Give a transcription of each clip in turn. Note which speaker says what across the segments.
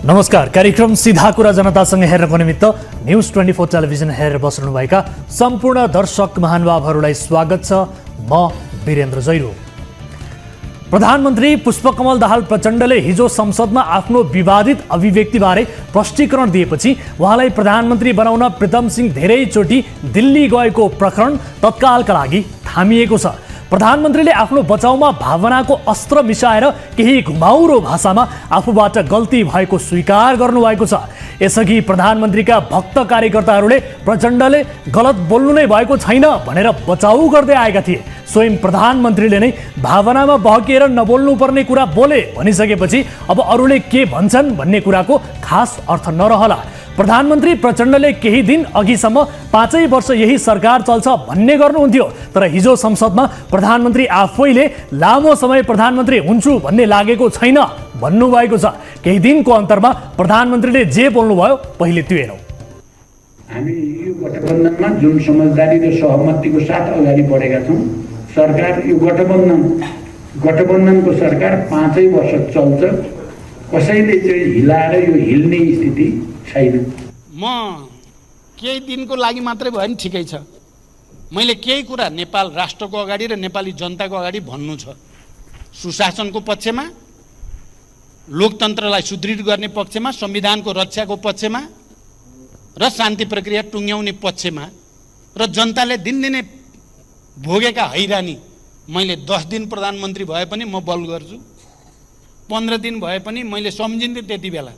Speaker 1: नमस्कार। कार्यक्रम सीधा कुरा जनतासँग हेर्नको निमित्त न्यूज 24 टेलिभिजन हेरेर बस्नुभएका सम्पूर्ण दर्शक महानुभावहरूलाई स्वागत छ। म वीरेन्द्र जैरो। प्रधानमन्त्री पुष्पकमल दाहाल प्रचण्डले हिजो संसदमा आफ्नो विवादित अभिव्यक्तिबारे प्रष्टीकरण दिएपछि उहाँलाई प्रधानमन्त्री बनाउन प्रीतम सिंह धेरैचोटि दिल्ली गएको प्रकरण तत्कालका लागि थामिएको छ। प्रधानमन्त्रीले आफ्नो बचाउमा भावनाको अस्त्र मिसाएर केही घुमाउरो भाषामा आफूबाट गल्ती भएको स्वीकार गर्नुभएको छ। यसअघि प्रधानमन्त्रीका भक्त कार्यकर्ताहरूले प्रचण्डले गलत बोल्नु नै भएको छैन भनेर बचाउ गर्दै आएका थिए। स्वयं प्रधानमन्त्रीले नै भावनामा बहकिएर नबोल्नु पर्ने कुरा बोले भनिसकेपछि अब अरूले के भन्छन् भन्ने कुराको खास अर्थ नरहला। प्रधानमन्त्री प्रचण्डले केही दिन अघिसम्म 5 वर्ष यही सरकार चल्छ भन्ने गर्नुहुन्थ्यो, तर हिजो संसदमा प्रधानमन्त्री आफैले लामो समय प्रधानमन्त्री हुन्छु भन्ने लागेको छैन भन्नुभएको छ। केही दिनको अन्तरमा प्रधानमन्त्रीले जे बोल्नुभयो पहिले त्यो हेरौँ।
Speaker 2: हामी यो गठबन्धनमा जुन समझदारी र सहमतिको साथ अगाडि बढेका छौँ, सरकार यो गठबन्धनको सरकार 5 वर्ष चल्छ, कसैले चाहिँ हिलाएर यो हिल्ने स्थिति छैन।
Speaker 3: म केही दिनको लागि मात्रै भयो नि ठिकै छ। मैले केही कुरा नेपाल राष्ट्रको अगाडि र नेपाली जनताको अगाडि भन्नु छ। सुशासनको पक्षमा, लोकतन्त्रलाई सुदृढ गर्ने पक्षमा, संविधानको रक्षाको पक्षमा र शान्ति प्रक्रिया टुङ्ग्याउने पक्षमा र जनताले दिनदिनै भोगेका हैरानी मैले 10 दिन प्रधानमन्त्री भए पनि म बल गर्छु, 15 दिन भए पनि मैले सम्झिन्थे त्यति बेला।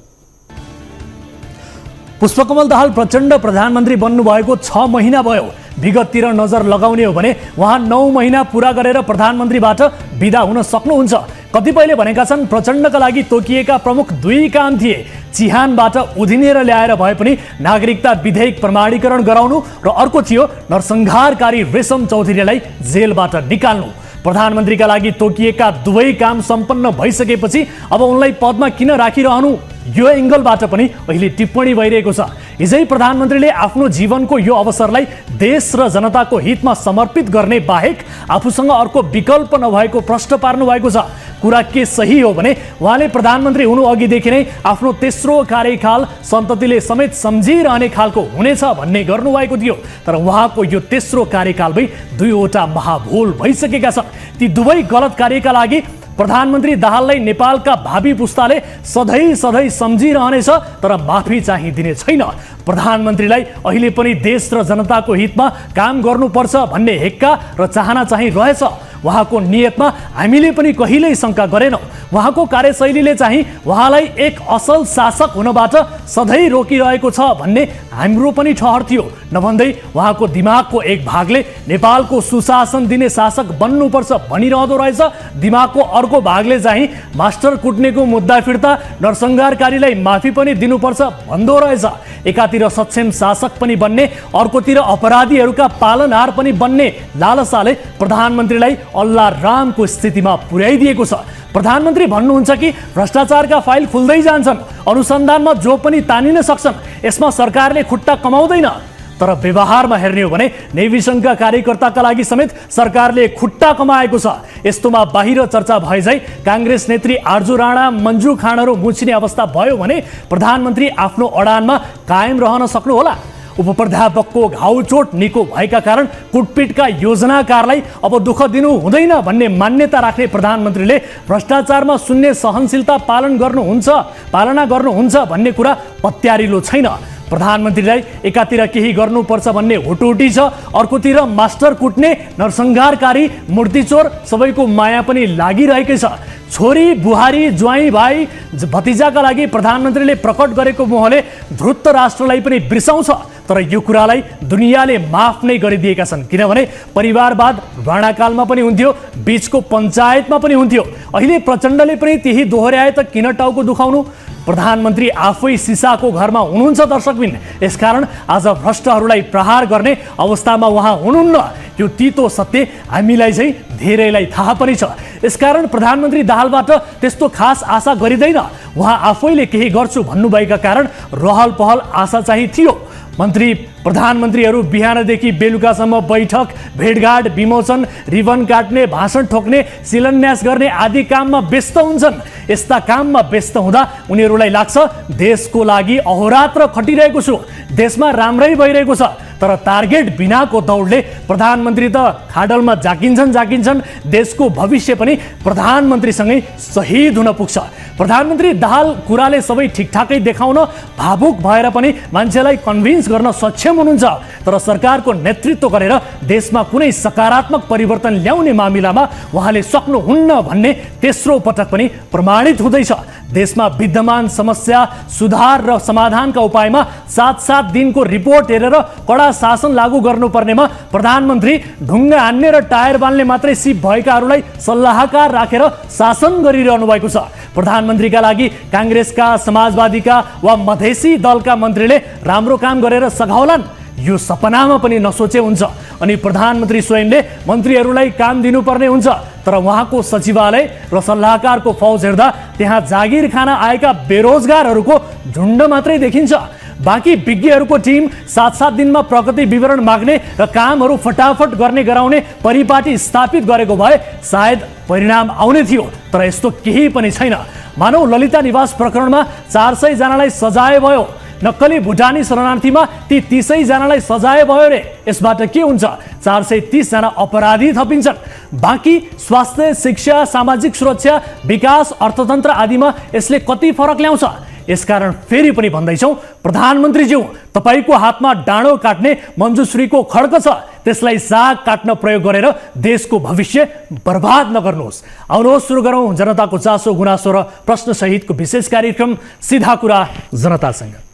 Speaker 1: पुष्पकमल दाहाल प्रचण्ड प्रधानमन्त्री बन्नुभएको 6 महिना भयो। विगततिर नजर लगाउने हो भने उहाँ 9 महिना पुरा गरेर प्रधानमन्त्रीबाट बिदा हुन सक्नुहुन्छ। कतिपयले भनेका छन् प्रचण्डका लागि तोकिएका प्रमुख 2 काम थिए। चिहानबाट उधिनेर ल्याएर भए पनि नागरिकता विधेयक प्रमाणीकरण गराउनु र अर्को थियो नरसंहारकारी रेशम चौधरीलाई जेलबाट निकाल्नु। प्रधानमन्त्रीका लागि तोकिएका 2 काम सम्पन्न भइसकेपछि अब उनलाई पदमा किन राखिरहनु, यो एङ्गलबाट पनि अहिले टिप्पणी भइरहेको छ। हिजै प्रधानमन्त्रीले आफ्नो जीवनको यो अवसरलाई देश र जनताको हितमा समर्पित गर्ने बाहेक आफूसँग अर्को विकल्प नभएको प्रश्न पार्नु भएको छ। कुरा के सही हो भने उहाँले प्रधानमन्त्री हुनु अघिदेखि नै आफ्नो तेस्रो कार्यकाल सन्ततिले समेत सम्झिरहने खालको हुनेछ भन्ने गर्नुभएको थियो, तर उहाँको यो तेस्रो कार्यकालमै 2वटा महाभूल भइसकेका छन्। ती 2 गलत कार्यका लागि प्रधानमन्त्री दाहाललाई नेपालका भावी पुस्ताले सधैँ सम्झिरहनेछ, तर माफी चाहिँ दिने छैन। प्रधानमन्त्रीलाई अहिले पनि देश र जनताको हितमा काम गर्नुपर्छ भन्ने हेक्का र चाहना चाहिँ रहेछ। उहाँको नियतमा हामीले पनि कहिल्यै शङ्का गरेनौँ। उहाँको कार्यशैलीले चाहिँ उहाँलाई एक असल शासक हुनबाट सधैँ रोकिरहेको छ भन्ने हाम्रो पनि ठहर थियो। नभन्दै उहाँको दिमागको एक भागले नेपालको सुशासन दिने शासक बन्नुपर्छ भनिरहँदो रहेछ, दिमागको अर्को भागले चाहिँ मास्टर कुट्नेको मुद्दा फिर्ता नरसंहारकारीलाई माफी पनि दिनुपर्छ भन्दो रहेछ। एकातिर सक्षम शासक पनि बन्ने, अर्कोतिर अपराधीहरूका पालनहार पनि बन्ने लालसाले प्रधानमन्त्रीलाई अल्लाह रामको स्थितिमा पुर्याइदिएको छ। प्रधानमन्त्री भन्नुहुन्छ कि भ्रष्टाचारका फाइल खुल्दै जान्छन्, अनुसन्धानमा जो पनि तानिन सक्छन्, यसमा सरकारले खुट्टा कमाउँदैन। तर व्यवहारमा हेर्ने हो भने नेभी सङ्घका कार्यकर्ताका लागि समेत सरकारले खुट्टा कमाएको छ। यस्तोमा बाहिर चर्चा भए झै काङ्ग्रेस नेत्री आर्जु राणा, मन्जु खाँडहरू मुछिने अवस्था भयो भने प्रधानमन्त्री आफ्नो अडानमा कायम रहन सक्नुहोला। उपप्राध्यापकको घाउचोट निको भएका कारण कुटपिटका योजनाकारलाई अब दुःख दिनु हुँदैन भन्ने मान्यता राख्ने प्रधानमन्त्रीले भ्रष्टाचारमा शून्य सहनशीलता पालना गर्नुहुन्छ भन्ने कुरा पत्यारिलो छैन। प्रधानमन्त्रीलाई एकातिर केही गर्नुपर्छ भन्ने हुटुटी छ, अर्कोतिर मास्टर कुट्ने, नरसंहारकारी, मूर्तिचोर सबैको माया पनि लागिरहेकै छ। छोरी, बुहारी, ज्वाइँ, भाइ, भतिजाका लागि प्रधानमन्त्रीले प्रकट गरेको मोहले धृत राष्ट्रलाई पनि बिर्साउँछ, तर यो कुरालाई दुनियाँले माफ नै गरिदिएका छन्। किनभने परिवारवाद राणाकालमा पनि हुन्थ्यो, बीचको पञ्चायतमा पनि हुन्थ्यो। अहिले प्रचण्डले पनि त्यही दोहोर्याए त किन टाउको दुखाउनु। प्रधानमन्त्री आफै सिसाको घरमा हुनुहुन्छ दर्शकबिन, यसकारण आज भ्रष्टहरूलाई प्रहार गर्ने अवस्थामा उहाँ हुनुहुन्न। यो तितो सत्य हामीलाई चाहिँ धेरैलाई थाहा पनि छ। यसकारण प्रधानमन्त्री दाहालबाट त्यस्तो खास आशा गरिँदैन। उहाँ आफैले केही गर्छु भन्नुभएका कारण रहल पहल आशा चाहिँ थियो। मन्त्री प्रधानमन्त्रीहरू बिहानदेखि बेलुकासम्म बैठक, भेटघाट, विमोचन, रिबन काट्ने, भाषण ठोक्ने, शिलान्यास गर्ने आदि काममा व्यस्त हुन्छन्। यस्ता काममा व्यस्त हुँदा उनीहरूलाई लाग्छ देशको लागि अहोरात्र खटिरहेको छु, देशमा राम्रै भइरहेको छ। तर टार्गेट बिनाको दौडले प्रधानमन्त्री त खाडलमा जाकिन्छन्, देशको भविष्य पनि प्रधानमन्त्रीसँगै शहीद हुन पुग्छ। प्रधानमन्त्री दाहाल कुराले सबै ठिकठाकै देखाउन भावुक भएर पनि मान्छेलाई कन्भिन्स गर्न सक्षम हुनुहुन्छ, तर सरकारको नेतृत्व गरेर देशमा कुनै सकारात्मक परिवर्तन ल्याउने मामिलामा उहाँले सक्नुहुन्न भन्ने तेस्रो पटक पनि प्रमाणित हुँदैछ। देशमा विद्यमान समस्या सुधार र समाधानका उपायमा 7-7 दिनको रिपोर्ट हेरेर कडा शासन लागू गर्नुपर्नेमा प्रधानमन्त्री ढुङ्गा हान्ने र टायर बाल्ने मात्रै सिप भएकाहरूलाई सल्लाहकार राखेर शासन गरिरहनु भएको छ। प्रधानमन्त्रीका लागि काङ्ग्रेसका, समाजवादीका वा मधेसी दलका मन्त्रीले राम्रो काम गरेर सघाउलान्, यो सपनामा पनि नसोचे हुन्छ। अनि प्रधानमन्त्री स्वयंले मन्त्रीहरूलाई काम दिनुपर्ने हुन्छ, तर उहाँको सचिवालय र सल्लाहकारको फौज हेर्दा त्यहाँ जागिर खान आएका बेरोजगारहरूको झुन्ड मात्रै देखिन्छ। बाँकी विज्ञहरूको टिम 7-7 दिनमा प्रगति विवरण माग्ने र कामहरू फटाफट गर्ने गराउने परिपाटी स्थापित गरेको भए सायद परिणाम आउने थियो, तर यस्तो केही पनि छैन। मानव ललिता निवास प्रकरणमा 400 जनालाई सजाय भयो, नक्कली भुटानी शरणार्थीमा ती 30 जनालाई सजाय भयो रे। यसबाट के हुन्छ? 430 जना अपराधी थपिन्छन्। बाँकी स्वास्थ्य, शिक्षा, सामाजिक सुरक्षा, विकास, अर्थतन्त्र आदिमा यसले कति फरक ल्याउँछ? यसकारण फेरि पनि भन्दैछौँ, प्रधानमन्त्रीज्यू, तपाईँको हातमा डाँडो काट्ने मञ्जुश्रीको खड्ग छ, त्यसलाई साग काट्न प्रयोग गरेर देशको भविष्य बर्बाद नगर्नुहोस्। आउनुहोस् सुरु गरौँ जनताको चासो गुनासो र प्रश्न सहितको विशेष कार्यक्रम सीधा कुरा जनतासँग।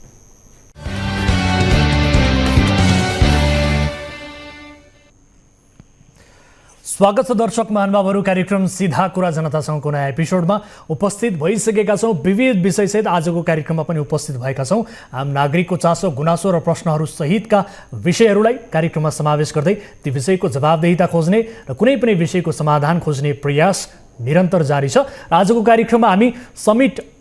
Speaker 1: स्वागत छ दर्शक महानुभावहरू, कार्यक्रम सीधा कुरा जनतासँगको नयाँ एपिसोडमा उपस्थित भइसकेका छौँ। विविध विषयसहित आजको कार्यक्रममा पनि उपस्थित भएका छौँ। आम नागरिकको चासो गुनासो र प्रश्नहरू सहितका विषयहरूलाई कार्यक्रममा समावेश गर्दै ती विषयको जवाबदेहिता खोज्ने र कुनै पनि विषयको समाधान खोज्ने प्रयास निरन्तर जारी छ। आजको कार्यक्रममा हामी समिट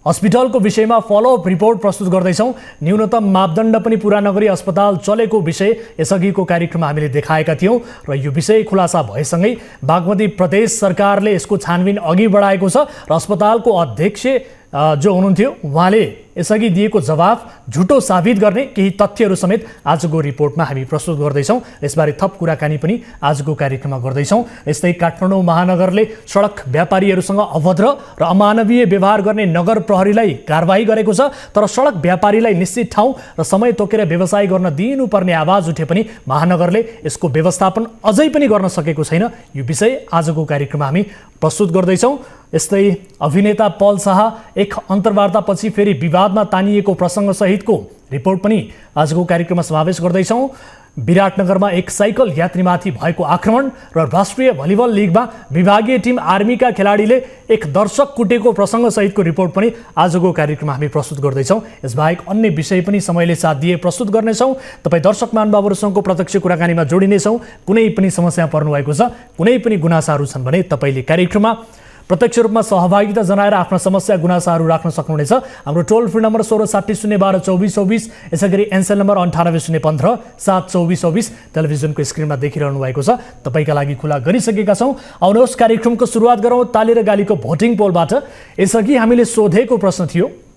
Speaker 1: हस्पिटलको विषयमा फलोअप रिपोर्ट प्रस्तुत गर्दैछौँ। न्यूनतम मापदण्ड पनि पुरा नगरी अस्पताल चलेको विषय यसअघिको कार्यक्रममा हामीले देखाएका थियौँ र यो विषय खुलासा भएसँगै बागमती प्रदेश सरकारले यसको छानबिन अघि बढाएको छ र अस्पतालको अध्यक्ष जो हुनुहुन्थ्यो उहाँले यसअघि दिएको जवाफ झुटो साबित गर्ने केही तथ्यहरू समेत आजको रिपोर्टमा हामी प्रस्तुत गर्दैछौँ। यसबारे थप कुराकानी पनि आजको कार्यक्रममा गर्दैछौँ। यस्तै काठमाडौँ महानगरले सडक व्यापारीहरूसँग अभद्र र अमानवीय व्यवहार गर्ने नगर प्रहरीलाई कारबाही गरेको छ, तर सडक व्यापारीलाई निश्चित ठाउँ र समय तोकेर व्यवसाय गर्न दिनुपर्ने आवाज उठे पनि महानगरले यसको व्यवस्थापन अझै पनि गर्न सकेको छैन। यो विषय आजको कार्यक्रममा हामी प्रस्तुत गर्दैछौँ। यस्तै अभिनेता पल शाह एक अन्तर्वार्तापछि फेरि विवादमा तानिएको प्रसङ्ग सहितको रिपोर्ट पनि आजको कार्यक्रममा समावेश गर्दैछौँ। विराटनगरमा एक साइकल यात्रीमाथि भएको आक्रमण र राष्ट्रिय भलिबल लिगमा विभागीय टिम आर्मीका खेलाडीले एक दर्शक कुटेको प्रसङ्ग सहितको रिपोर्ट पनि आजको कार्यक्रममा हामी प्रस्तुत गर्दैछौँ। यसबाहेक अन्य विषय पनि समयले साथ दिए प्रस्तुत गर्नेछौँ। तपाईँ दर्शक महानुभावहरूसँगको प्रत्यक्ष कुराकानीमा जोडिनेछौँ। कुनै पनि समस्या पर्नुभएको छ, कुनै पनि गुनासाहरू छन् भने तपाईँले कार्यक्रममा प्रत्यक्ष रूपमा सहभागिता जनाएर आफ्ना समस्या गुनासाहरू राख्न सक्नुहुनेछ। हाम्रो टोल फ्री नम्बर 1660122424, यसैगरी एनसेल नम्बर 9801572424 टेलिभिजनको स्क्रिनमा देखिरहनु भएको छ, तपाईँका लागि खुला गरिसकेका छौँ। आउनुहोस् कार्यक्रमको सुरुवात गरौँ ताली र गालीको भोटिङ पोलबाट। यसअघि हामीले सोधेको प्रश्न थियो,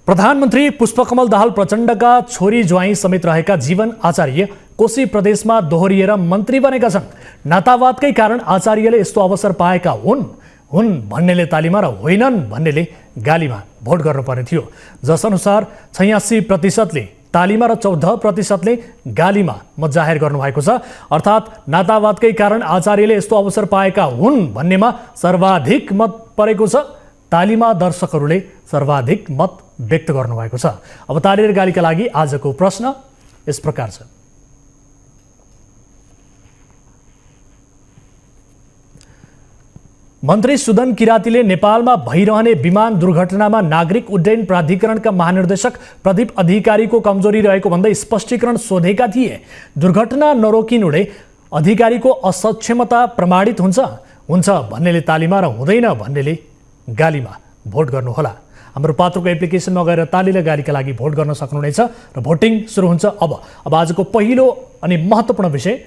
Speaker 1: प्रधानमन्त्री पुष्पकमल दाहाल प्रचण्डका छोरी ज्वाइँ समेत रहेका जीवन आचार्य कोशी प्रदेशमा दोहोरिएर मन्त्री बनेका छन्। नातावादकै कारण आचार्यले यस्तो अवसर पाएका हुन् भन्नेले तालीमा र होइनन् भन्नेले गालीमा भोट गर्नुपर्ने थियो। जसअनुसार 86%ले तालीमा र 14%ले गालीमा मत जाहेर गर्नुभएको छ। अर्थात् नातावादकै कारण आचार्यले यस्तो अवसर पाएका हुन् भन्नेमा सर्वाधिक मत परेको छ। तालीमा दर्शकहरूले सर्वाधिक मत व्यक्त गर्नुभएको छ। अब ताली र गालीका लागि आजको प्रश्न यस प्रकार छ, मन्त्री सुदन किरातीले नेपालमा भइरहने विमान दुर्घटनामा नागरिक उड्डयन प्राधिकरणका महानिर्देशक प्रदीप अधिकारीको कमजोरी रहेको भन्दै स्पष्टीकरण सोधेका थिए। दुर्घटना नरोकिनुले अधिकारीको असक्षमता प्रमाणित हुन्छ भन्नेले तालीमा र हुँदैन भन्नेले गालीमा भोट गर्नुहोला। हाम्रो पात्रको एप्लिकेसनमा गएर ताली र गालीका लागि भोट गर्न सक्नुहुनेछ र भोटिङ सुरु हुन्छ अब आजको पहिलो अनि महत्त्वपूर्ण विषय,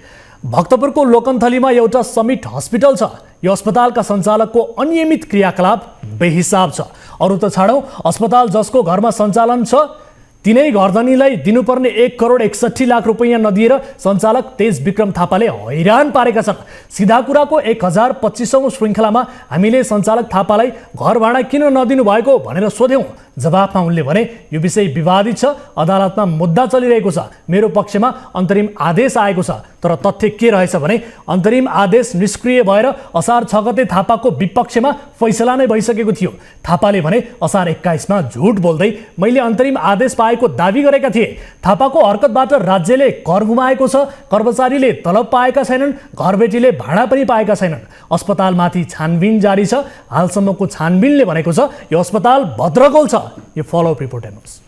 Speaker 1: भक्तपुरको लोकन्थलीमा एउटा समिट हस्पिटल छ। यो अस्पतालका सञ्चालकको अनियमित क्रियाकलाप बेहिसाब छ। अरू त छाडौँ, अस्पताल जसको घरमा सञ्चालन छ तिनै घरधनीलाई दिनुपर्ने 1,61,00,000 रुपैयाँ नदिएर सञ्चालक तेज विक्रम थापाले हैरान पारेका छन्। सिधा कुराको 1025औं श्रृङ्खलामा हामीले सञ्चालक थापालाई घर भाडा किन नदिनु भएको भनेर सोध्यौँ। जवाफमा उनले भने यो विषय विवादित छ, अदालतमा मुद्दा चलिरहेको छ, मेरो पक्षमा अन्तरिम आदेश आएको छ। तर तथ्य के रहेछ भने अन्तरिम आदेश निष्क्रिय भएर असार 6 गते थापाको विपक्षमा फैसला नै भइसकेको थियो। थापाले भने असार 21मा झुट बोल्दै मैले अन्तरिम आदेश पाएको दावी गरेका थिए। थापाको हरकतबाट राज्यले कर गुमाएको छ, कर्मचारीले तलब पाएका छैनन्, घरबेटीले भाडा पनि पाएका छैनन्। अस्पतालमाथि छानबिन जारी छ। हालसम्मको छानबिनले भनेको छ यो अस्पताल भद्रगोल छ। यो फलोअप रिपोर्ट हेर्नुहोस्।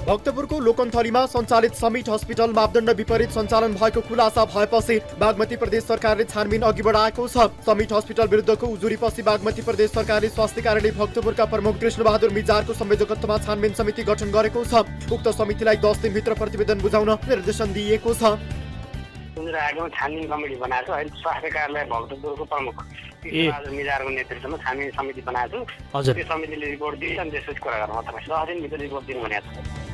Speaker 4: भक्तपुरको लोकन्थलीमा सञ्चालित समिट हस्पिटल मापदण्ड विपरीत सञ्चालन भएको खुलासा भएपछि बागमती प्रदेश सरकारले छानबिन अघि बढाएको छ। समिट हस्पिटल विरुद्धको उजुरीपछि बागमती प्रदेश सरकारले स्वास्थ्य कार्यालय भक्तपुरका प्रमुख कृष्णबहादुर मिजारको संयोजकत्वमा छानबिन समिति गठन गरेको छ। उक्त समितिलाई 10 दिनभित्र प्रतिवेदन बुझाउन निर्देशन दिएको छ।
Speaker 5: छानबिन कमिटी बनाएको अहिले स्वास्थ्य कार्यालय भक्तपुरको प्रमुख कृष्णबहादुर मिजारको नेतृत्वमा छानबिन समिति बनाएको छु। त्यो समितिले रिपोर्ट दिन्छ अनि त्यसपछि कुरा गर्नु मात्र 10 दिनभित्र रिपोर्ट दिनु भनेको छ।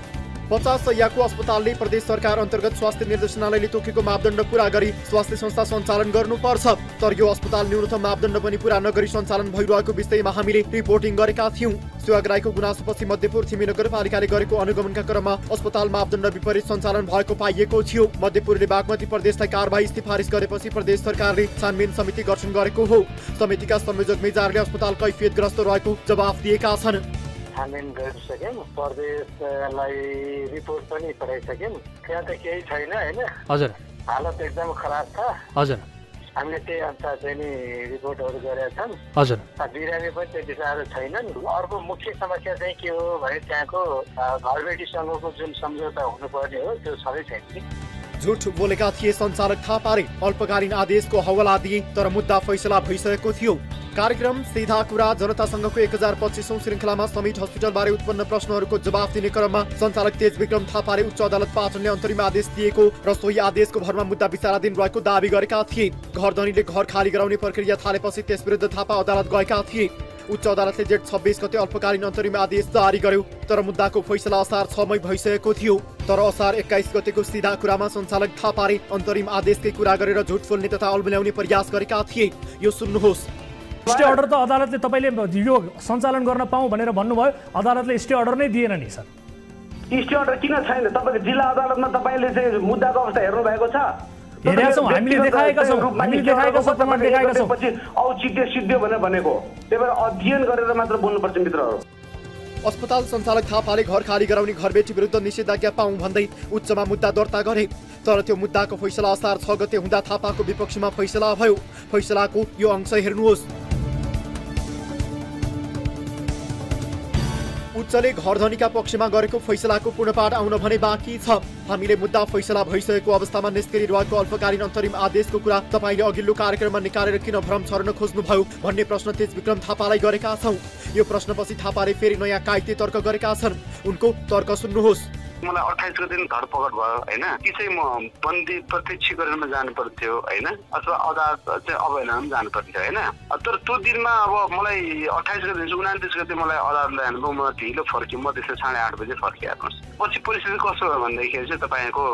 Speaker 4: 50 शय्याको अस्पतालले प्रदेश सरकार अन्तर्गत स्वास्थ्य निर्देशनालयले तोकेको मापदण्ड पूरा गरी स्वास्थ्य संस्था सञ्चालन गर्नुपर्छ। तर यो अस्पताल न्यूनतम मापदण्ड पनि पूरा नगरी सञ्चालन भइरहेको विषयमा हामीले रिपोर्टिङ गरेका थियौँ। सेवाग्राहीको गुनासोपछि मध्यपुर थिमी नगरपालिकाले गरेको अनुगमनका क्रममा अस्पताल मापदण्ड विपरीत सञ्चालन भएको पाइएको थियो। मध्यपुरले बागमती प्रदेशलाई कारबाही सिफारिस गरेपछि प्रदेश सरकारले छानबिन समिति गठन गरेको हो। समितिका संयोजक मिजारले अस्पताल कैफियतग्रस्त रहेको जवाफ दिएका छन्।
Speaker 5: छानबिन गरिसक्यौँ, प्रदेशलाई रिपोर्ट पनि पठाइसक्यौँ। त्यहाँ त केही छैन होइन।
Speaker 1: हजुर,
Speaker 5: हालत एकदम खराब छ।
Speaker 1: हजुर,
Speaker 5: हामीले त्यही अनुसार चाहिँ नि रिपोर्टहरू गरेका छौँ।
Speaker 1: हजुर,
Speaker 5: बिरामी पनि त्यति साह्रो छैनन्। अर्को मुख्य समस्या चाहिँ के हो भने त्यहाँको घरबेटीसँगको जुन सम्झौता हुनुपर्ने हो त्यो सबै छैन।
Speaker 4: झुट बोलेका थिए सञ्चालक थापाले। अल्पकालीन आदेशको हवाला दिए तर मुद्दा फैसला भइसकेको थियो। कार्यक्रम सीधा कुरा जनतासँगको 1025औं श्रृङ्खलामा समिट हस्पिटलबारे उत्पन्न प्रश्नहरूको जवाफ दिने क्रममा सञ्चालक तेज विक्रम थापाले उच्च अदालत पाटनले अन्तरिम आदेश दिएको र सोही आदेशको भरमा मुद्दा विचाराधीन रहेको दावी गरेका थिए। घरधनीले घर खाली गराउने प्रक्रिया थालेपछि त्यस विरुद्ध थापा अदालत गएका थिए। उच्च अदालतले जेठ 26 गते अल्पकालीन अन्तरिम आदेश जारी गर्यो। तर मुद्दाको फैसला असार 6 मै भइसकेको थियो। तर असार 21 गतेको सीधा कुरामा सञ्चालक थापाले अन्तरिम आदेशकै कुरा गरेर झुट बोल्ने तथा अल्मल्याउने प्रयास गरेका थिए। यो सुन्नुहोस्।
Speaker 1: स्टे अर्डर त अदालतले तपाईँले यो सञ्चालन गर्न पाऊँ भनेर भन्नुभयो, अदालतले स्टे अर्डर नै दिएन नि सर।
Speaker 6: स्टे अर्डर किन छैन? तपाईँको जिल्ला अदालतमा तपाईँले चाहिँ मुद्दाको अवस्था हेर्नु भएको छ?
Speaker 1: हेरेका छौँ, हामीले देखाएका छौँ, प्रमाण देखाएका छौँ।
Speaker 6: पछि औचित्य सिद्धियो भनेर भनेको, त्यही भएर अध्ययन गरेर मात्र बोल्नुपर्छ मित्रहरू।
Speaker 4: अस्पताल सञ्चालक थापाले घर खाली गराउने घरबेटी विरुद्ध निषेधाज्ञा पाऊँ भन्दै उच्चमा मुद्दा दर्ता गरे। तर त्यो मुद्दाको फैसला असार 6 गते हुँदा थापाको विपक्षमा फैसला भयो। फैसलाको यो अंश हेर्नुहोस्। उच्चले घरधनीका पक्षमा गरेको फैसलाको पूर्णपाठ आउन भने बाँकी छ। हामीले मुद्दा फैसला भइसकेको अवस्थामा निष्क्रिय रहेको अल्पकालीन अन्तरिम आदेशको कुरा तपाईँले अघिल्लो कार्यक्रममा निकालेर किन भ्रम छर्न खोज्नुभयो भन्ने प्रश्न तेज विक्रम थापालाई गरेका छौँ। यो प्रश्नपछि थापाले फेरि नयाँ कायदे तर्क गरेका छन्। उनको तर्क सुन्नुहोस्।
Speaker 5: मलाई 28 गते धरपकड भयो होइन, कि चाहिँ म बन्दी प्रत्यक्षीकरणमा जानु पर्थ्यो होइन, अथवा अदालत चाहिँ अवहेलनामा जानु पर्थ्यो होइन। तर त्यो दिनमा अब मलाई 28 गते 29 गते मलाई अदालत ल्याउनु, म ढिलो फर्केँ, म त्यसै 8:30 बजे फर्केँ हेर्नुहोस्। पछि परिस्थिति कस्तो भयो भन्दाखेरि चाहिँ तपाईँको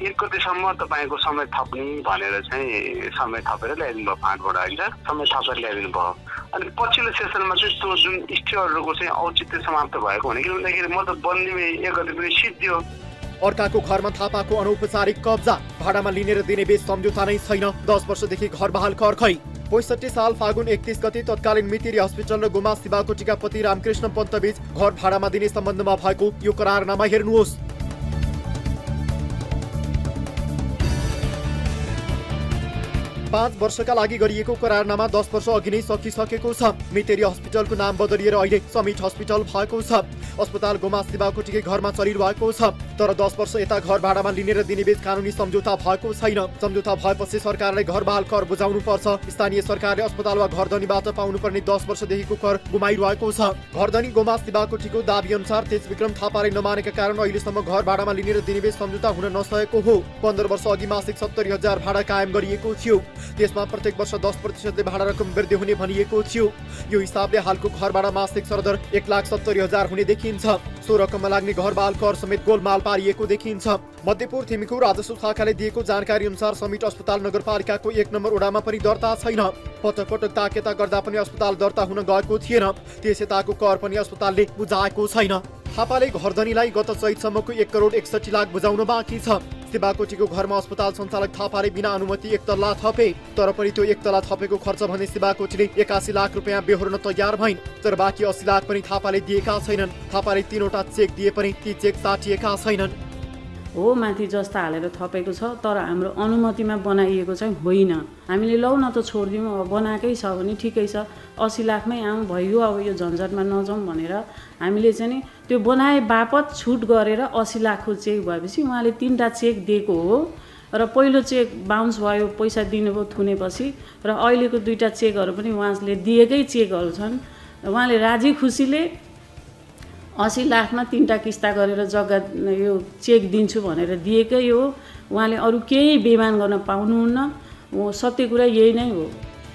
Speaker 5: 1 गतेसम्म तपाईँको समय थप्ने भनेर चाहिँ समय थपेर ल्याइदिनु भयो, फाँटबाट होइन समय थपेर ल्याइदिनु भयो। अनि पछिल्लो सेसनमा चाहिँ त्यो जुन स्टे अर्डरको चाहिँ औचित्य समाप्त भएको भने किन भन्दाखेरि म त बन्दी 1 गते पनि सिद्धियो।
Speaker 4: अर्काको घरमा थापाको अनौपचारिक कब्जा, भाडामा लिने र दिने बेच सम्झौता नै छैन। 10 वर्षदेखि घर बहाल खर्खै। 65 साल फागुन 31 गते तत्कालीन मितिरी हस्पिटल र गोमा शिवाकोटीका पति रामकृष्ण पन्तबीच घर भाडामा दिने सम्बन्धमा भएको यो करारनामा हेर्नुहोस्। 5 वर्षका लागि गरिएको करारनामा 10 वर्ष अघि नै सकिसकेको छ। मितेरी हस्पिटलको नाम बदलिएर अहिले समिट हस्पिटल भएको छ। अस्पताल गोमा शिवाकोटीकै घरमा चलिरहेको छ। तर 10 वर्ष यता घर भाडामा लिने र दिने बीच कानुनी सम्झौता भएको छैन। सम्झौता भएपछि सरकारले घरबाल कर बुझाउनु पर्छ। स्थानीय सरकारले अस्पताल वा घरधनीबाट पाउनुपर्ने 10 वर्षदेखिको कर गुमाइरहेको छ। घरधनी गोमा शिवाकोटीको दाबी अनुसार तेजविक्रम थापाले नमानेका कारण अहिलेसम्म घर भाडामा लिने र दिने बीच सम्झौता हुन नसकेको हो। 15 वर्ष अघि मासिक 70,000 भाडा कायम गरिएको थियो। त्यसमा प्रत्येक वर्ष 10% भाडा रकम वृद्धि हुने भनिएको थियो। यो हिसाबले हालको घर भाडा मासिक सरदर 1,70,000 हुने देखिन्छ। सो रकममा लाग्ने घरबाल कर समेत गोलमाल पारिएको देखिन्छ। मध्यपुर थिम्पू राजस्व शाखाले दिएको जानकारी अनुसार समिट अस्पताल नगरपालिकाको 1 नम्बर वडामा पनि दर्ता छैन। पटक पटक ताकेता गर्दा पनि अस्पताल दर्ता हुन गएको थिएन। त्यस यताको कर पनि अस्पतालले बुझाएको छैन। थापाले घरधनीलाई गत चैतसम्मको 1,61,00,000 बुझाउन बाँकी छ। शिवाकोटीको घरमा अस्पताल सञ्चालक थापाले बिना अनुमति 1 तल्ला थपे। तर पनि त्यो 1 तल्ला थपेको खर्च भने शिवाकोटीले 81 लाख रुपियाँ बेहोर्न तयार भइन्। तर बाँकी 80 लाख पनि थापाले दिएका छैनन्। थापाले 3वटा चेक दिए पनि ती चेक साटिएका छैनन्।
Speaker 7: हो माथि जस्ता हालेर थपेको छ, तर हाम्रो अनुमतिमा बनाइएको चाहिँ होइन। हामीले लौ न त छोडिदिउँ, अब बनाएकै छ भने ठिकै छ, 80 लाखमै आउँ भइयो, अब यो झन्झटमा नजाउँ भनेर हामीले चाहिँ नि त्यो बनाए बापत छुट गरेर 80 लाखको चेक भएपछि उहाँले 3टा चेक दिएको हो र पहिलो चेक बााउन्स भयो, पैसा दिनुभयो थुनेपछि, र अहिलेको 2टा चेकहरू पनि उहाँले दिएकै चेकहरू छन्। उहाँले राजी खुसीले 80 लाखमा 3टा किस्ता गरेर जग्गा यो चेक दिन्छु भनेर दिएकै हो। उहाँले अरू केही बेमान गर्न पाउनुहुन्न। सत्य कुरा यही नै हो।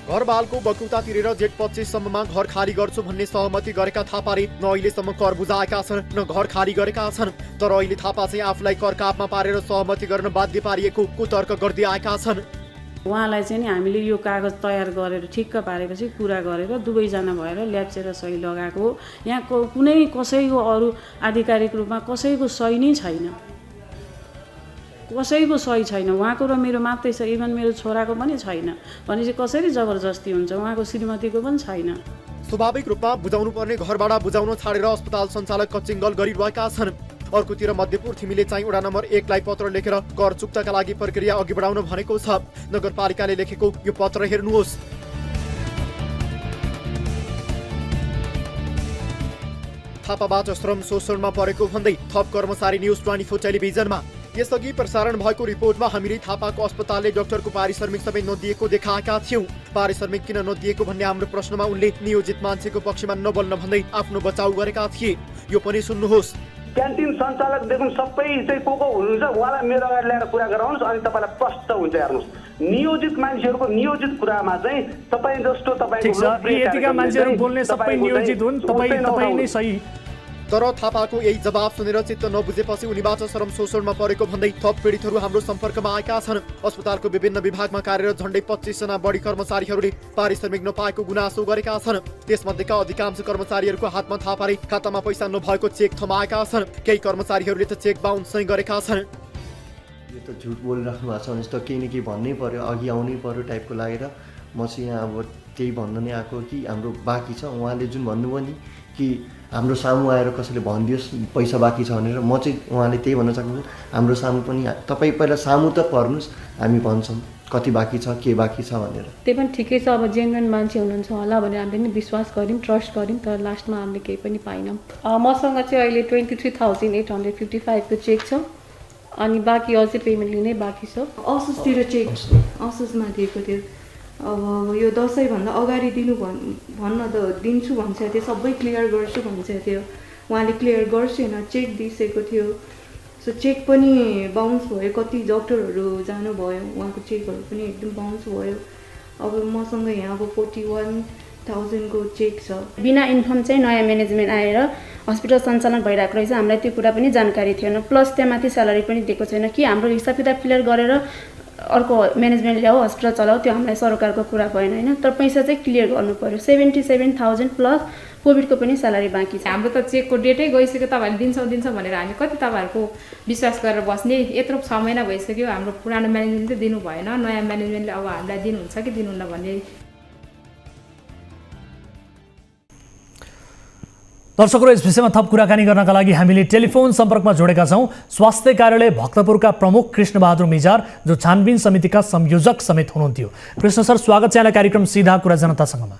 Speaker 4: घरबालको बकुता तिरेर जेठ 25 सम्ममा घर खाली गर्छु भन्ने सहमति गरेका थापाले न अहिलेसम्म कर बुझाएका छन् न घर खाली गरेका छन्। तर अहिले थापा चाहिँ आफूलाई कर कापमा पारेर सहमति गर्न बाध्य पारिएको कुतर्क गर्दै आएका छन्।
Speaker 7: उहाँलाई चाहिँ नि हामीले यो कागज तयार गरेर ठिक्क पारेपछि कुरा गरेर दुवैजना भएर ल्याप्चेर सही लगाएको हो। यहाँ कुनै कसैको अरू आधिकारिक रूपमा कसैको सही नै छैन। कसैको सही छैन। उहाँको र मेरो मात्रै छ, इभन मेरो छोराको पनि छैन। भनेपछि कसरी जबरजस्ती हुन्छ? उहाँको श्रीमतीको पनि छैन।
Speaker 4: स्वाभाविक रूपमा बुझाउनु पर्ने घरबाट बुझाउन छाडेर अस्पताल सञ्चालक कचिङ्गल गरिरहेका छन्। अर्कोतिर मध्यपुर थिमीले चाहिँ वडा नम्बर 1 लाई पत्र लेखेर कर चुक्ताका लागि प्रक्रिया अघि बढाउन भनेको छ। नगरपालिकाले लेखेको यो पत्र हेर्नुहोस्। थापाबाट श्रम शोषणमा परेको भन्दै थप कर्मचारी न्युज 24 टेलिभिजनमा। यसअघि प्रसारण भएको रिपोर्टमा हामीले थापाको अस्पतालले डाक्टरको पारिश्रमिक सबै नदिएको देखाएका थियौं। पारिश्रमिक किन नदिएको भन्ने हाम्रो प्रश्नमा उनले नियोजित मान्छेको पक्षमा नबोल्न भन्दै आफ्नो बचाउ गरेका थिए। यो पनि सुन्नुहोस्।
Speaker 6: क्यान्टिन सञ्चालकदेखि सबै चाहिँ को हुनुहुन्छ उहाँलाई मेरो अगाडि ल्याएर कुरा गराउनुहोस्, अनि तपाईँलाई प्रष्ट हुन्छ। हेर्नुहोस्, नियोजित मान्छेहरूको नियोजित कुरामा चाहिँ तपाईँ जस्तो
Speaker 1: यतिका मान्छेहरू बोल्ने सबै नियोजित हुन्, तपाईँ नै सही।
Speaker 4: तर थापाको यही जवाब सुनेर चित्त नबुझेपछि उनीबाट श्रम शोषणमा परेको भन्दै थप पीडितहरू हाम्रो सम्पर्कमा आएका छन्। अस्पतालको विभिन्न विभागमा कार्यरत झण्डै 25 जना बढी कर्मचारीहरूले पारिश्रमिक नपाएको गुनासो गरेका छन्। त्यसमध्येका अधिकांश कर्मचारीहरूको हातमा थापाले खातामा पैसा नभएको चेक थमाएका छन्। केही कर्मचारीहरूले त चेक बााउन्स नै गरेका छन्।
Speaker 8: यो त झुट बोलिराख्नु भएको छ भने त केही न केही भन्नै पर्यो, अघि आउनै पर्यो टाइपको लागेर म चाहिँ यहाँ अब त्यही भन्न नै आएको कि हाम्रो बाँकी छ। उहाँले जुन भन्नुभयो नि कि हाम्रो सामु आएर कसैले भनिदियोस् पैसा बाँकी छ भनेर, म चाहिँ उहाँले त्यही भन्न चाहन्छु। हाम्रो सामु पनि तपाईँ पहिला सामु त पर्नुहोस्, हामी भन्छौँ कति बाँकी छ के बाँकी छ भनेर।
Speaker 9: त्यही पनि ठिकै छ। अब जेन्युन मान्छे हुनुहुन्छ होला भनेर हामीले पनि विश्वास गऱ्यौँ, ट्रस्ट गऱ्यौँ, तर लास्टमा हामीले केही पनि पाइनौँ। मसँग चाहिँ अहिले 23,855 को चेक छ, अनि बाँकी अझै पेमेन्ट लिनै बाँकी छ। असोजतिर चेक असोजमा दिएको थियो। अब यो दसैँभन्दा अगाडि भन्न त दिन्छु भन्छ थियो, सबै क्लियर गर्छु भन्छ थियो। उहाँले क्लियर गर्छु होइन, चेक दिइसकेको थियो। सो चेक पनि बााउन्स भयो, कति डक्टरहरू जानुभयो, उहाँको चेकहरू पनि एकदम बााउन्स भयो। अब मसँग यहाँ अब 41,000 को चेक छ।
Speaker 10: बिना इन्फर्म चाहिँ नयाँ म्यानेजमेन्ट आएर हस्पिटल सञ्चालन भइरहेको रहेछ, हामीलाई त्यो कुरा पनि जानकारी थिएन। प्लस त्यहाँमाथि स्यालेरी पनि दिएको छैन कि हाम्रो हिसाब किताब क्लियर गरेर अर्को म्यानेजमेन्ट ल्याऊ हस्पिटल चलाऊ, त्यो हामीलाई सरकारको कुरा भएन होइन। तर पैसा चाहिँ क्लियर गर्नु पर्यो। 77,000 प्लस कोभिडको पनि स्यालेरी बाँकी छ।
Speaker 11: हाम्रो त चेकको डेटै गइसक्यो, तपाईँहरूले दिन्छ भनेर हामी कति तपाईँहरूको विश्वास गरेर बस्ने। यत्रो 6 महिना भइसक्यो, हाम्रो पुरानो म्यानेजमेन्टले दिनु भएन, नयाँ म्यानेजमेन्टले अब हामीलाई दिनुहुन्छ कि दिनुहुन्न भन्ने।
Speaker 1: दर्शकहरू, यस विषयमा थप कुराकानी गर्नका लागि हामीले टेलिफोन सम्पर्कमा जोडेका छौँ स्वास्थ्य कार्यालय भक्तपुरका प्रमुख कृष्णबहादुर मिजार, जो छानबिन समितिका संयोजक समेत हुनुहुन्थ्यो। कृष्ण सर, स्वागत छ यहाँलाई कार्यक्रम सीधा कुरा जनतासँगमा।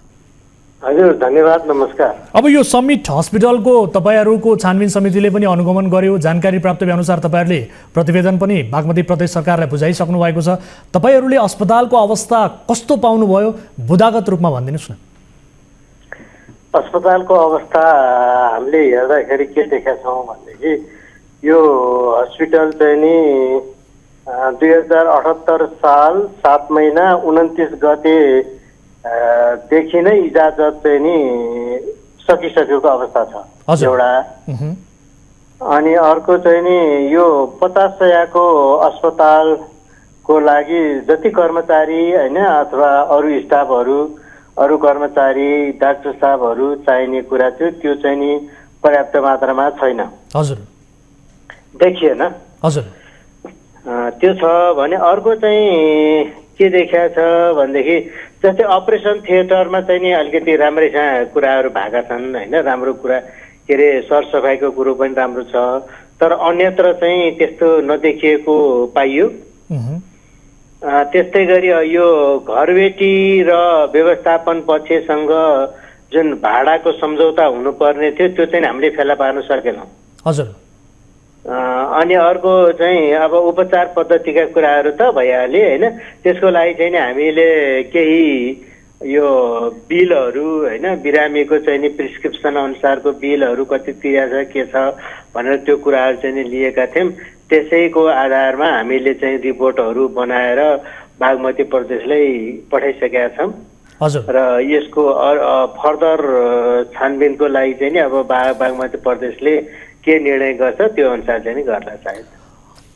Speaker 12: हजुर, धन्यवाद, नमस्कार।
Speaker 1: अब यो समिट हस्पिटलको तपाईँहरूको छानबिन समितिले पनि अनुगमन गर्यो। जानकारी प्राप्त भए अनुसार तपाईँहरूले प्रतिवेदन पनि बागमती प्रदेश सरकारलाई बुझाइसक्नु भएको छ। तपाईँहरूले अस्पतालको अवस्था कस्तो पाउनुभयो, बुदागत रूपमा भनिदिनुहोस् न।
Speaker 12: अस्पतालको अवस्था हामीले हेर्दाखेरि के देखेका छौँ भनेदेखि यो हस्पिटल चाहिँ नि 2078 साल 7 महिना 29 गते देखि नै इजाजत चाहिँ नि सकिसकेको अवस्था छ एउटा। अनि अर्को चाहिँ नि यो 50 सयको अस्पतालको लागि जति कर्मचारी हैन अथवा अरू स्टाफहरू, अरू कर्मचारी, डाक्टर साहबहरू चाहिने कुरा थियो, त्यो चाहिँ नि पर्याप्त मात्रामा छैन।
Speaker 1: हजुर,
Speaker 12: देखिएन।
Speaker 1: हजुर,
Speaker 12: त्यो छ भने अर्को चाहिँ के देखिया छ भनेदेखि जस्तै अपरेसन थिएटरमा चाहिँ नि अलिकति राम्रैसँग कुराहरू भएका छन् हैन, राम्रो कुरा के अरे सरसफाइको कुरो पनि राम्रो छ, तर अन्यत्र चाहिँ त्यस्तो नदेखिएको पाइयो। त्यस्तै गरी यो घरबेटी र व्यवस्थापन पक्षसँग जुन भाडाको सम्झौता हुनुपर्ने थियो त्यो चाहिँ हामीले फेला पार्न सकेनौँ।
Speaker 1: हजुर।
Speaker 12: अनि अर्को चाहिँ अब उपचार पद्धतिका कुराहरू त भइहाल्यो हैन, त्यसको लागि चाहिँ हामीले केही यो बिलहरू हैन, बिरामीको चाहिँ नि प्रिस्क्रिप्सन अनुसारको बिलहरू कति तिरेको छ के छ भनेर त्यो कुराहरू चाहिँ नि लिएका थियौँ। त्यसैको आधारमा हामीले चाहिँ रिपोर्टहरू बनाएर बागमती प्रदेशलाई पठाइसकेका छौँ।
Speaker 1: हजुर।
Speaker 12: र यसको फर्दर छानबिनको लागि चाहिँ नि अब बागमती प्रदेशले के निर्णय गर्छ त्यो अनुसार चाहिँ नि गर्ला सायद।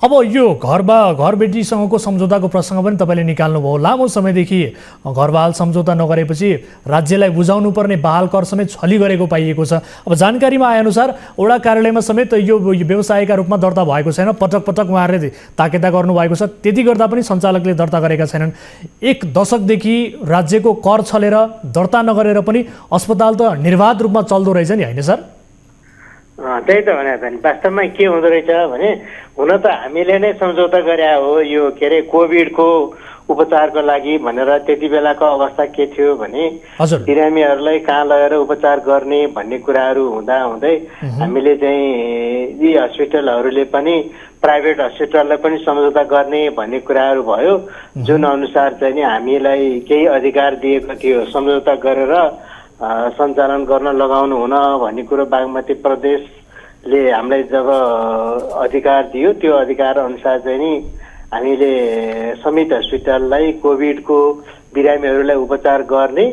Speaker 1: अब यो घरबेटीसँगको सम्झौताको प्रसङ्ग पनि तपाईँले निकाल्नुभयो। लामो समयदेखि घरबाल सम्झौता नगरेपछि राज्यलाई बुझाउनु पर्ने बहाल कर समेत छली गरेको पाइएको छ। अब जानकारीमा आएअनुसार वडा कार्यालयमा समेत यो व्यवसायका रूपमा दर्ता भएको छैन। पटक पटक उहाँहरूले ताकेता गर्नुभएको छ, त्यति गर्दा पनि सञ्चालकले दर्ता गरेका छैनन्। 1 दशकदेखि राज्यको कर छलेर दर्ता नगरेर पनि अस्पताल त निर्वाध रूपमा चल्दो रहेछ नि, होइन सर?
Speaker 12: त्यही त भने वास्तवमा के हुँदो रहेछ भने हुन त हामीले नै सम्झौता गरे हो यो के अरे कोभिडको उपचारको लागि भनेर। त्यति बेलाको अवस्था के थियो भने बिरामीहरूलाई कहाँ लगेर उपचार गर्ने भन्ने कुराहरू हुँदा हुँदै हामीले चाहिँ यी हस्पिटलहरूले पनि प्राइभेट हस्पिटललाई पनि सम्झौता गर्ने भन्ने कुराहरू भयो, जुन अनुसार चाहिँ नि हामीलाई केही अधिकार दिएको थियो सम्झौता गरेर सञ्चालन गर्न लगाउनु हुन भन्ने कुरो बागमती प्रदेशले हामीलाई जब अधिकार दियो त्यो अधिकार अनुसार चाहिँ नि हामीले समित हस्पिटललाई कोभिडको बिरामीहरूलाई उपचार गर्ने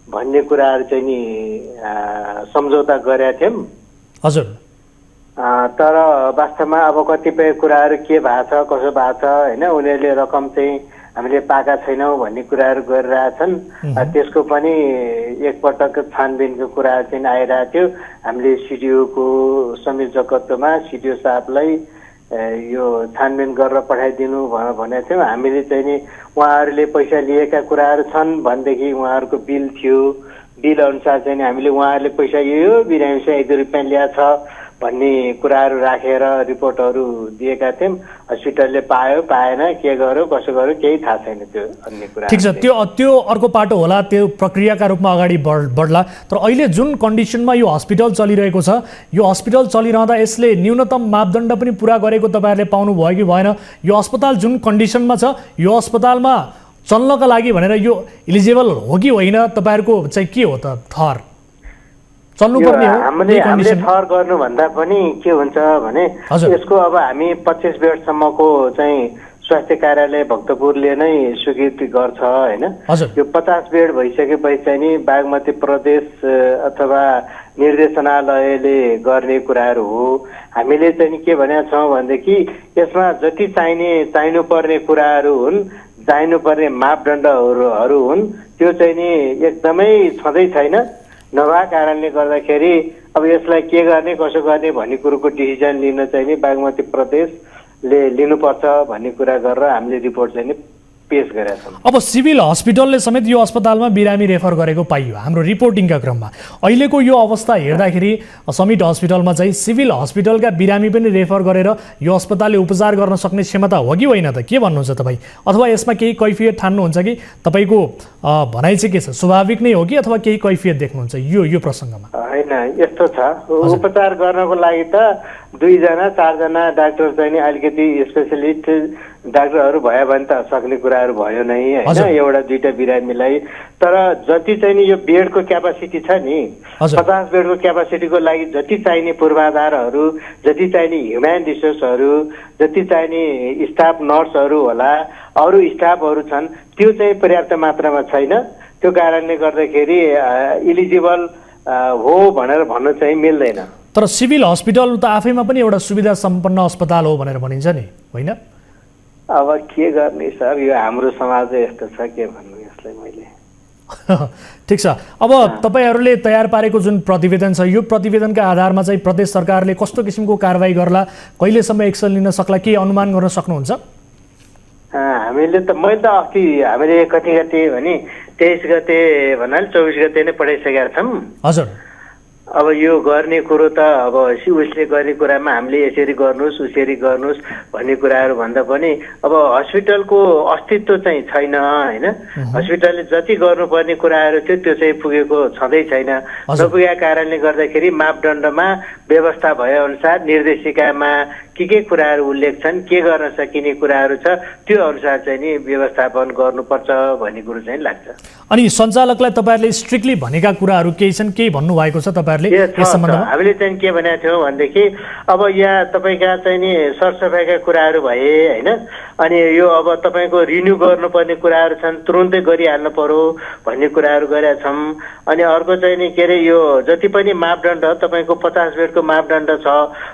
Speaker 12: भन्ने कुराहरू चाहिँ नि सम्झौता गरेका थियौँ।
Speaker 1: हजुर।
Speaker 12: तर वास्तवमा अब कतिपय कुराहरू के भएको छ कसो भएको छ होइन, उनीहरूले रकम चाहिँ हामीले पाएका छैनौँ भन्ने कुराहरू गरिरहेछन्। त्यसको पनि एकपटक छानबिनको कुराहरू चाहिँ आइरहेको थियो। हामीले सिडिओको संयोजकत्वमा सिडिओ साहबलाई यो छानबिन गरेर पठाइदिनु भनेको थियौँ। हामीले चाहिँ नि उहाँहरूले पैसा लिएका कुराहरू छन् भनेदेखि उहाँहरूको बिल थियो, बिल अनुसार चाहिँ हामीले उहाँहरूले पैसा यो बिरामीसँग 1-2 रुपियाँ ल्याएको छ भन्ने कुराहरू राखेर रिपोर्टहरू दिएका थियौँ। हस्पिटलले पायो पाएन, के गर्यो कसो गर्यो केही थाहा छैन त्यो अन्य कुरा।
Speaker 1: ठिक छ, त्यो अर्को पाटो होला, त्यो प्रक्रियाका रूपमा अगाडि बढ्ला। तर अहिले जुन कन्डिसनमा यो हस्पिटल चलिरहेको छ, यो हस्पिटल चलिरहँदा यसले न्यूनतम मापदण्ड पनि पुरा गरेको तपाईँहरूले पाउनुभयो कि भएन? यो अस्पताल जुन कन्डिसनमा छ, यो अस्पतालमा चल्नका लागि भनेर यो इलिजिबल हो कि होइन, तपाईँहरूको चाहिँ के हो त थर? चल्नुपर्ने हो?
Speaker 12: हामीले थर गर्नुभन्दा पनि के हुन्छ भने यसको अब हामी 25 बेडसम्मको चाहिँ स्वास्थ्य कार्यालय भक्तपुरले नै स्वीकृति गर्छ होइन। यो 50 बेड भइसकेपछि चाहिँ नि बागमती प्रदेश अथवा निर्देशनालयले गर्ने कुराहरू हो। हामीले चाहिँ के भनेका छौँ भनेदेखि यसमा जति चाहिनुपर्ने कुराहरू हुन्, चाहिनुपर्ने मापदण्डहरू हुन्, त्यो चाहिँ नि एकदमै छँदै छैन। नभएको कारणले गर्दाखेरि अब यसलाई के गर्ने कसो गर्ने भन्ने कुरोको डिसिजन लिन चाहिँ नि बागमती प्रदेशले लिनुपर्छ भन्ने कुरा गरेर हामीले रिपोर्ट चाहिँ नि पेश गरेका छौँ।
Speaker 1: अब सिभिल हस्पिटलले समेत यो अस्पतालमा बिरामी रेफर गरेको पाइयो हाम्रो रिपोर्टिङका क्रममा। अहिलेको यो अवस्था हेर्दाखेरि समिट हस्पिटलमा चाहिँ सिभिल हस्पिटलका बिरामी पनि रेफर गरेर यो अस्पतालले उपचार गर्न सक्ने क्षमता हो कि होइन त, के भन्नुहुन्छ तपाईँ? अथवा यसमा केही कैफियत ठान्नुहुन्छ कि तपाईँको भनाइ चाहिँ के छ, स्वाभाविक नै हो कि अथवा केही कैफियत देख्नुहुन्छ यो प्रसङ्गमा?
Speaker 12: होइन, यस्तो छ, उपचार गर्नको लागि त 2 जना 4 जना डाक्टर चाहिँ नि अलिकति स्पेसलिस्ट डाक्टरहरू भयो भने त सक्ने कुराहरू भयो नै होइन, एउटा 2टा बिरामीलाई। तर जति चाहिँ नि यो बेडको क्यापासिटी छ नि, 50 बेडको क्यापासिटीको लागि जति चाहिने पूर्वाधारहरू, जति चाहिने ह्युम्यान रिसोर्सहरू, जति चाहिने स्टाफ नर्सहरू होला, अरू स्टाफहरू छन्, त्यो चाहिँ पर्याप्त मात्रामा छैन। त्यो कारणले गर्दाखेरि इलिजिबल हो भनेर भन्न चाहिँ मिल्दैन।
Speaker 1: तर सिभिल हस्पिटल त आफैमा पनि एउटा सुविधा सम्पन्न अस्पताल हो भनेर भनिन्छ नि, होइन?
Speaker 12: अब के गर्ने सर, यो हाम्रो समाज यस्तो छ, के भन्नु यसलाई मैले।
Speaker 1: ठिक छ, अब तपाईँहरूले तयार पारेको जुन प्रतिवेदन छ, यो प्रतिवेदनका आधारमा चाहिँ प्रदेश सरकारले कस्तो किसिमको कारवाही गर्ला, कहिलेसम्म एक्सन लिन सक्ला, के अनुमान गर्न सक्नुहुन्छ?
Speaker 12: हामीले त मैले त अस्ति हामीले कति गते भने 23 गते भन्नाले 24 गते नै पठाइसकेका छौँ।
Speaker 1: हजुर।
Speaker 12: अब यो गर्ने कुरो त अब उसले गर्ने कुरामा हामीले यसरी गर्नुहोस् उसरी गर्नुहोस् भन्ने कुराहरू भन्दा पनि अब हस्पिटलको अस्तित्व चाहिँ छैन होइन। हस्पिटलले जति गर्नुपर्ने कुराहरू थियो त्यो चाहिँ पुगेको छँदै छैन। नपुगेका कारणले गर्दाखेरि मापदण्डमा व्यवस्था भएअनुसार निर्देशिकामा के कुराहरू उल्लेख छन्, के गर्न सकिने कुराहरू छ, त्यो अनुसार चाहिँ नि व्यवस्थापन गर्नुपर्छ भन्ने कुरो चाहिँ लाग्छ।
Speaker 1: अनि सञ्चालकलाई तपाईँहरूले स्ट्रिक्टली भनेका कुराहरू केही छन्, केही भन्नुभएको छ तपाईँहरूले यस सम्बन्धमा?
Speaker 12: हामीले चाहिँ के भनेको थियौँ भनेदेखि अब यहाँ तपाईँका चाहिँ नि सरसफाइका कुराहरू भए होइन, अनि यो अब तपाईँको रिन्यू गर्नुपर्ने कुराहरू छन्, तुरुन्तै गरिहाल्नु पर्यो भन्ने कुराहरू गरेका छौँ। अनि अर्को चाहिँ नि के अरे यो जति पनि मापदण्ड तपाईँको 50 बेडको मापदण्ड छ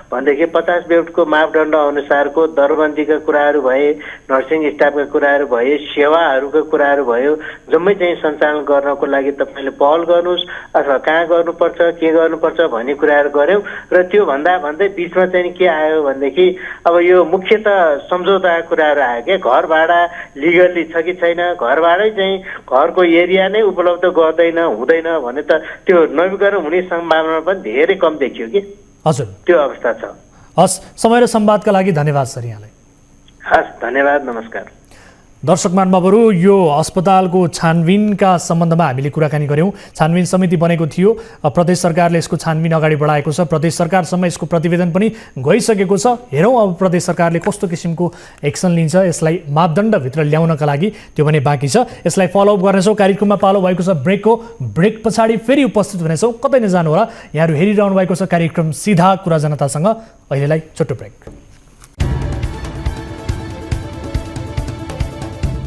Speaker 12: भनेदेखि 50 बेडको मापदण्ड अनुसारको दरबन्दीका कुराहरू भए, नर्सिङ स्टाफका कुराहरू भए, सेवाहरूका कुराहरू भयो, जम्मै चाहिँ सञ्चालन गर्नको लागि तपाईँले पहल गर्नुहोस् अथवा कहाँ गर्नुपर्छ के गर्नुपर्छ भन्ने कुराहरू गऱ्यौँ। र त्यो भन्दै बिचमा चाहिँ के आयो भनेदेखि अब यो मुख्यत सम्झौताका कुराहरू आयो क्या, घर भाडा लिगल्ली छ कि छैन, घर भाडै चाहिँ घरको एरिया नै उपलब्ध गर्दैन हुँदैन भने त त्यो नवीकरण हुने सम्भावना पनि धेरै कम देखियो कि।
Speaker 1: हजुर,
Speaker 12: त्यो अवस्था छ।
Speaker 1: हस्, समय र संवादका लागि धन्यवाद सर यहाँलाई।
Speaker 12: हस्, धन्यवाद, नमस्कार।
Speaker 1: दर्शक महानुभावहरू, यो अस्पतालको छानबिनका सम्बन्धमा हामीले कुराकानी गऱ्यौँ। छानबिन समिति बनेको थियो, प्रदेश सरकारले यसको छानबिन अगाडि बढाएको छ, प्रदेश सरकारसम्म यसको प्रतिवेदन पनि गइसकेको छ। हेरौँ अब प्रदेश सरकारले कस्तो किसिमको एक्सन लिन्छ यसलाई मापदण्डभित्र ल्याउनका लागि, त्यो भने बाँकी छ। यसलाई फलोअप गर्नेछौँ। कार्यक्रममा पालो भएको छ ब्रेकको, ब्रेक पछाडि फेरि उपस्थित हुनेछौँ। कतै नजानु होला, यहाँहरू हेरिरहनु भएको छ कार्यक्रम सीधा कुरा जनतासँग। अहिलेलाई छोटो ब्रेक।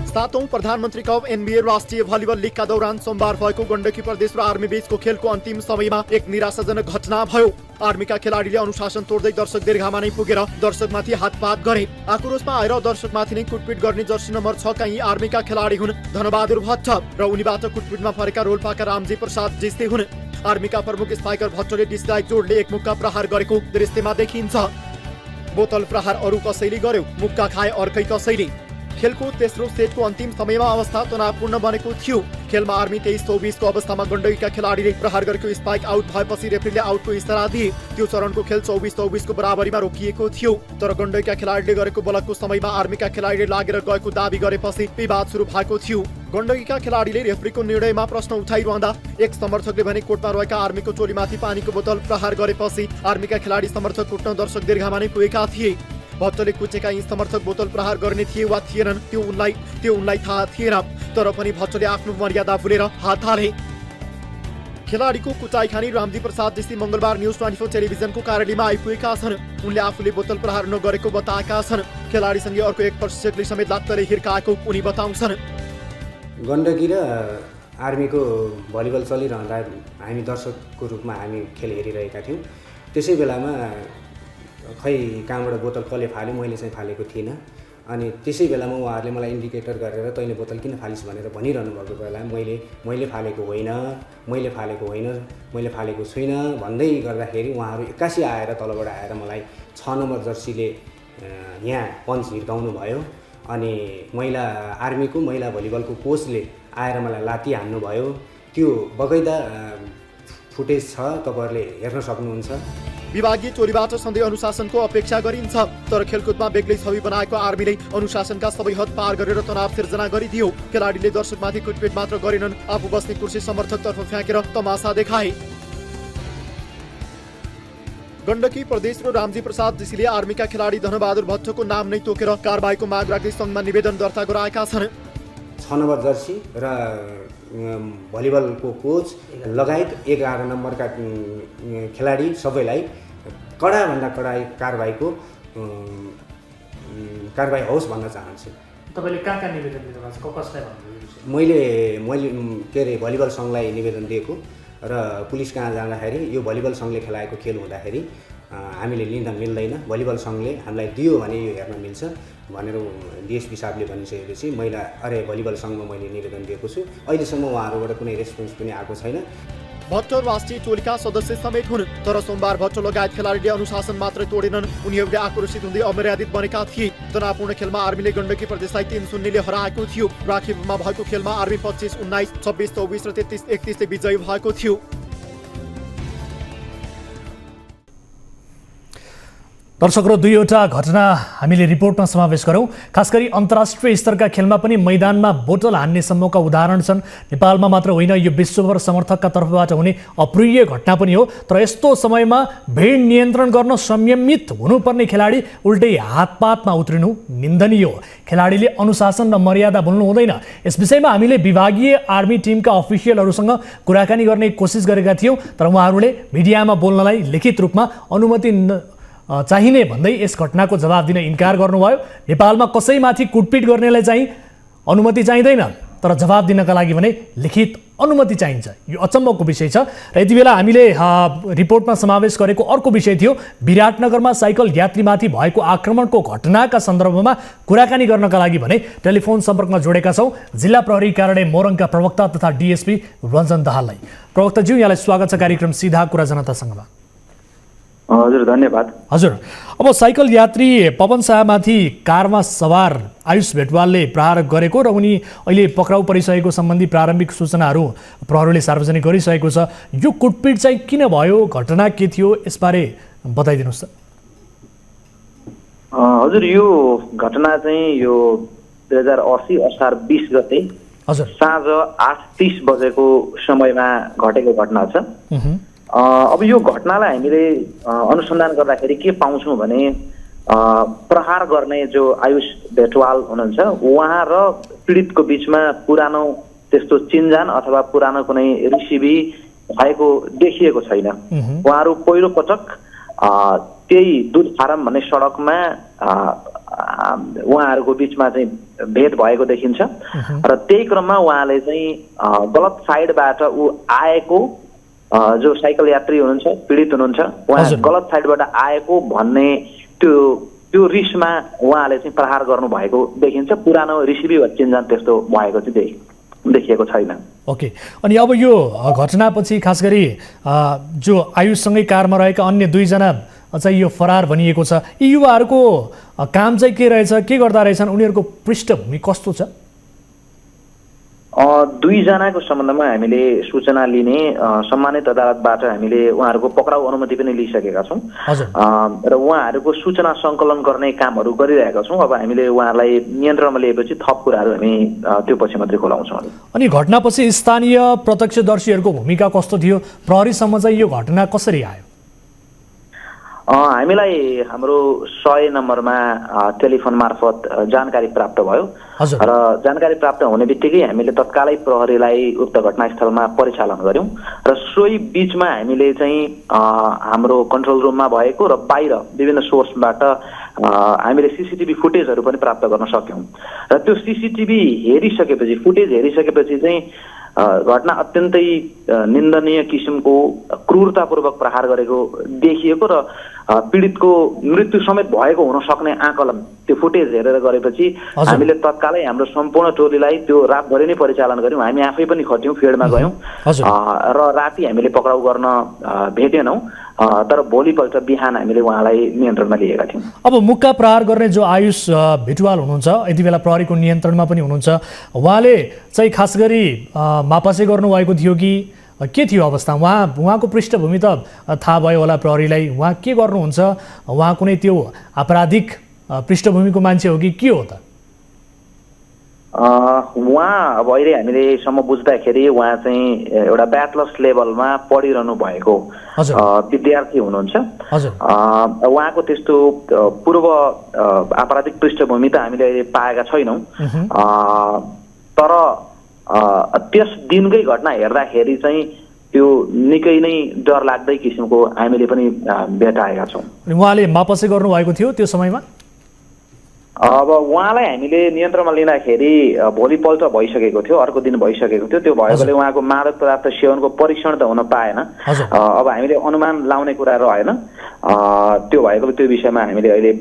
Speaker 4: 7औं प्रधानमन्त्री कप NBA राष्ट्रिय भलिबल लिगका दौरान सोमबार भएको गण्डकी प्रदेश र आर्मी बीचको खेलको अन्तिम समयमा एक निराशाजनक घटना भयो। आर्मीका खेलाडीले अनुशासन तोड्दै दर्शक दीर्घामा नै पुगेर दर्शकमाथि हातपात गरे। आक्रोशमा आएर दर्शकमाथि नै कुटपिट गर्ने जर्सी नम्बर 6 का यी आर्मीका खेलाडी हुन् धनबहादुर भट्ट र उनीबाट कुटपिटमा फरेका रोल्पाका रामजी प्रसाद जिस्ते हुन्। आर्मीका प्रमुख स्पाइकर भट्टले डिसलाई जोडले एक मुक्का प्रहार गरेको दृश्यमा देखिन्छ। बोतल प्रहार अरू कसैले गर्यो, मुक्का खाए अर्कै कसैले। खेलको तेस्रो सेटको अन्तिम समयमा अवस्था तनावपूर्ण बनेको थियो। खेलमा आर्मी 23-24 को अवस्थामा गण्डकीका खेलाडीले प्रहार गरेको स्पाइक आउट भएपछि रेफ्रीले आउटको इशारा दिए। त्यो चरणको खेल 24-24 को बराबरीमा रोकिएको थियो। तर गण्डकीका खेलाडीले गरेको बलकको समयमा आर्मीका खेलाडीले लागेर गएको दाबी गरेपछि विवाद सुरु भएको थियो। गण्डकीका खेलाडीले रेफ्रीको निर्णयमा प्रश्न उठाइरहँदा एक समर्थकले भने कोर्टमा रहेका आर्मीको टोलीमाथि पानीको बोतल प्रहार गरेपछि आर्मीका खेलाडी समर्थक कुट्न दर्शक दीर्घामा नै पुगेका थिए। भट्टले कुचेका यी समर्थक बोतल प्रहार गर्ने थिए वा थिएनन् त्यो उनलाई थाहा थिएन, तर पनि भट्टले आफ्नो मर्यादा भुलेर हात हाले। खेलाडीको कुटाई खानी रामजी प्रसाद जस्ती मङ्गलबार न्युज 24 टेलिभिजनको कार्यालयमा आइपुगेका छन्। उनले आफूले बोतल प्रहार नगरेको बताएका छन्। खेलाडीसँगै अर्को एक प्रशिक्षकले समेत लात्तले हिर्काएको उनी बताउँछन्।
Speaker 13: गण्डकी र आर्मीको भलिबल चलिरहँदा हामी दर्शकको रूपमा हामी खेल हेरिरहेका थियौँ। त्यसै बेलामा खै कहाँबाट बोतल कसले फाल्यो, मैले चाहिँ फालेको थिइनँ। अनि त्यसै बेलामा उहाँहरूले मलाई इन्डिकेटर गरेर तैँले बोतल किन फालिस् भनेर भनिरहनु भएको बेला मैले फालेको होइन, मैले फालेको छुइनँ भन्दै गर्दाखेरि उहाँहरू एक्कासी आएर तलबाट आएर मलाई 6 नम्बर जर्सीले यहाँ पन्च हिर्काउनु भयो। अनि आर्मीको महिला भलिबलको कोचले आएर मलाई लात्ती हान्नुभयो। त्यो बगैँदा फुटेज छ, तपाईँहरूले हेर्न सक्नुहुन्छ।
Speaker 4: विभागीय टोलीबाट सधैँ अनुशासनको अपेक्षा गरिन्छ, तर खेलकुदमा बेग्लै छवि बनाएको आर्मीले अनुशासनका सबै हद पार गरेर तनाव सिर्जना गरिदियो। खेलाडीले दर्शकमाथि कुटपिट मात्र गरेनन्, आफू बस्ने कुर्सी समर्थकतर्फ फ्याँकेर तमासा देखाए। गण्डकी प्रदेशको रामजी प्रसाद ऋषिले आर्मीका खेलाडी धनबहादुर भट्टको नाम नै तोकेर कारबाहीको माग राख्दै सङ्घमा निवेदन दर्ता गराएका छन्।
Speaker 13: 6 नम्बर जर्सी र भलिबलको कोच लगायत 11 नम्बरका खेलाडी सबैलाई कडाभन्दा कडा कारबाही होस् भन्न चाहन्छु।
Speaker 1: तपाईँले कहाँ निवेदन दिनुभएको छ, कसलाई भन्नुहुन्छ?
Speaker 13: मैले के अरे भलिबल सङ्घलाई निवेदन दिएको र पुलिस कहाँ जाँदाखेरि यो भलिबल सङ्घले खेलाएको खेल हुँदाखेरि हामीले लिन मिल्दैन, भलिबल सङ्घले हामीलाई दियो भने यो हेर्न मिल्छ भनेर डिएसपी साहबले भनिसकेपछि भलिबल सङ्घमा मैले निवेदन दिएको छु। अहिलेसम्म उहाँहरूबाट कुनै रेस्पोन्स पनि आएको छैन।
Speaker 4: भट्ट राष्ट्रिय टोलीका सदस्य समेत हुन्, तर सोमबार भट्ट लगायत खेलाडीले अनुशासन मात्र तोडेनन्, उनीहरूले आक्रोशित हुँदै अमर्यादित बनेका थिए। तनावपूर्ण खेलमा आर्मीले गण्डकी प्रदेशलाई 3-0 हराएको थियो। राखीमा भएको खेलमा आर्मी 25-19, 26-24 र 33-31 विजयी भएको थियो।
Speaker 1: दर्शक र दुईवटा घटना हामीले रिपोर्टमा समावेश गरौँ। खास गरी अन्तर्राष्ट्रिय स्तरका खेलमा पनि मैदानमा बोतल हान्ने सम्मका उदाहरण छन्। नेपालमा मात्र होइन, यो विश्वभर समर्थकका तर्फबाट हुने अप्रिय घटना पनि हो। तर यस्तो समयमा भिड नियन्त्रण गर्न संयमित हुनुपर्ने खेलाडी उल्टै हातपातमा उत्रिनु निन्दनीय हो। खेलाडीले अनुशासन र मर्यादा बोल्नु हुँदैन। यस विषयमा हामीले विभागीय आर्मी टिमका अफिसियलहरूसँग कुराकानी गर्ने कोसिस गरेका थियौँ, तर उहाँहरूले मिडियामा बोल्नलाई लिखित रूपमा अनुमति चाहिने भन्दै यस घटनाको जवाब दिन इन्कार गर्नुभयो। नेपालमा कसैमाथि कुटपिट गर्नेलाई चाहिँ अनुमति चाहिँदैन, तर जवाब दिनका लागि भने लिखित अनुमति चाहिन्छ। यो अचम्मको विषय छ। र यति बेला हामीले रिपोर्टमा समावेश गरेको अर्को विषय थियो, विराटनगरमा साइकल यात्रीमाथि भएको आक्रमणको घटनाका सन्दर्भमा कुराकानी गर्नका लागि भने टेलिफोन सम्पर्कमा जोडेका छौँ जिल्ला प्रहरी कार्यालय मोरङका प्रवक्ता तथा डिएसपी रञ्जन दाहाललाई। प्रवक्ताज्यू, यहाँलाई स्वागत छ कार्यक्रम सीधा कुरा जनतासँगमा।
Speaker 14: हजुर, धन्यवाद।
Speaker 1: हजुर, अब साइकल यात्री पवन शाहमाथि कारमा सवार आयुष भेटवालले प्रहार गरेको र उनी अहिले पक्राउ परिसकेको सम्बन्धी प्रारम्भिक सूचनाहरू प्रहरीले सार्वजनिक गरिसकेको छ। यो कुटपिट चाहिँ किन भयो, घटना के थियो, यसबारे बताइदिनुहोस् त।
Speaker 14: हजुर, यो घटना चाहिँ यो 2080 असार 20 गते साँझ 8:30 बजेको समयमा घटेको घटना छ। अब यो घटनालाई हामीले अनुसन्धान गर्दाखेरि के पाउँछौँ भने प्रहार गर्ने जो आयुष भेटवाल हुनुहुन्छ उहाँ र पीडितको बिचमा पुरानो त्यस्तो चिनजान अथवा पुरानो कुनै रिसिभी भएको देखिएको छैन। उहाँहरू पहिलो पटक त्यही दुध फारम भन्ने सडकमा उहाँहरूको बिचमा चाहिँ भेट भएको देखिन्छ र त्यही क्रममा उहाँले चाहिँ गलत साइडबाट ऊ आएको जो साइकल यात्री हुनुहुन्छ पीडित हुनुहुन्छ उहाँ गलत साइडबाट आएको भन्ने त्यो रिसमा उहाँले चाहिँ प्रहार गर्नु भएको देखिन्छ। पुरानो रिसिभी वा चिन्जान त्यस्तो भएको चाहिँ देखिएको छैन।
Speaker 1: ओके, अनि अब यो घटनापछि खास गरी जो आयुषसँगै कारमा रहेका अन्य 2 जना चाहिँ यो फरार भनिएको छ। यी युवाहरूको काम चाहिँ के रहेछ, के गर्दा रहेछन्, उनीहरूको पृष्ठभूमि कस्तो छ?
Speaker 14: 2 जनाको सम्बन्धमा हामीले सूचना लिने सम्मानित अदालतबाट हामीले उहाँहरूको पक्राउ अनुमति पनि लिइसकेका छौँ र उहाँहरूको सूचना सङ्कलन गर्ने कामहरू गरिरहेका छौँ। अब हामीले उहाँहरूलाई नियन्त्रणमा लिएपछि थप कुराहरू हामी त्यो पछि मात्रै खुलाउँछौँ।
Speaker 1: अनि घटनापछि स्थानीय प्रत्यक्षदर्शीहरूको भूमिका कस्तो थियो, प्रहरीसम्म चाहिँ यो घटना कसरी आयो?
Speaker 14: हामीलाई हाम्रो 100 नम्बरमा टेलिफोन मार्फत जानकारी प्राप्त भयो र जानकारी प्राप्त हुने बित्तिकै हामीले तत्कालै प्रहरीलाई उक्त घटनास्थलमा परिचालन गर्यौँ र सोही बिचमा हामीले चाहिँ हाम्रो कन्ट्रोल रुममा भएको र बाहिर विभिन्न सोर्सबाट हामीले सीसीटीभी फुटेजहरू पनि प्राप्त गर्न सक्यौँ र त्यो सीसीटीभी हेरिसकेपछि फुटेज हेरिसकेपछि चाहिँ घटना अत्यन्तै निन्दनीय किसिमको क्रूरतापूर्वक प्रहार गरेको देखिएको र पीडितको मृत्यु समेत भएको हुन सक्ने आकलन त्यो फुटेज हेरेर गरेपछि हामीले तत्कालै हाम्रो सम्पूर्ण टोलीलाई त्यो रातभरि नै परिचालन गर्यौँ। हामी आफै पनि खट्यौँ, फिल्डमा गयौँ र राति हामीले पक्राउ गर्न भेटेनौँ, तर भोलिपल्ट बिहान हामीले उहाँलाई नियन्त्रणमा लिएका थियौँ।
Speaker 1: अब मुक्का प्रहार गर्ने जो आयुष भिटुवाल हुनुहुन्छ, यति बेला प्रहरीको नियन्त्रणमा पनि हुनुहुन्छ, उहाँले चाहिँ खास गरी मापासे गर्नुभएको थियो कि के थियो अवस्था? उहाँको पृष्ठभूमि त थाहा भयो होला प्रहरीलाई, उहाँ के गर्नुहुन्छ? उहाँ कुनै त्यो आपराधिक पृष्ठभूमिको मान्छे हो कि के हो त?
Speaker 14: उहाँ अब अहिलेसम्म बुझ्दाखेरि उहाँ चाहिँ एउटा ब्याचलर्स लेभलमा पढिरहनु भएको विद्यार्थी हुनुहुन्छ। उहाँको त्यस्तो पूर्व आपराधिक पृष्ठभूमि त हामीले अहिले पाएका छैनौँ, तर त्यस दिनकै घटना हेर्दाखेरि चाहिँ त्यो निकै नै डरलाग्दै किसिमको हामीले पनि भेटाएका छौँ।
Speaker 1: उहाँले मापसे गर्नुभएको थियो त्यो समयमा?
Speaker 14: अब उहाँलाई हामीले नियन्त्रणमा लिँदाखेरि भोलिपल्ट भइसकेको थियो, अर्को दिन भइसकेको थियो। त्यो भएकोले उहाँको मादक पदार्थ सेवनको परीक्षण त हुन पाएन। अब हामीले अनुमान लाउने कुरा रहेन, त्यो भएकोले त्यो विषयमा हामीले अहिले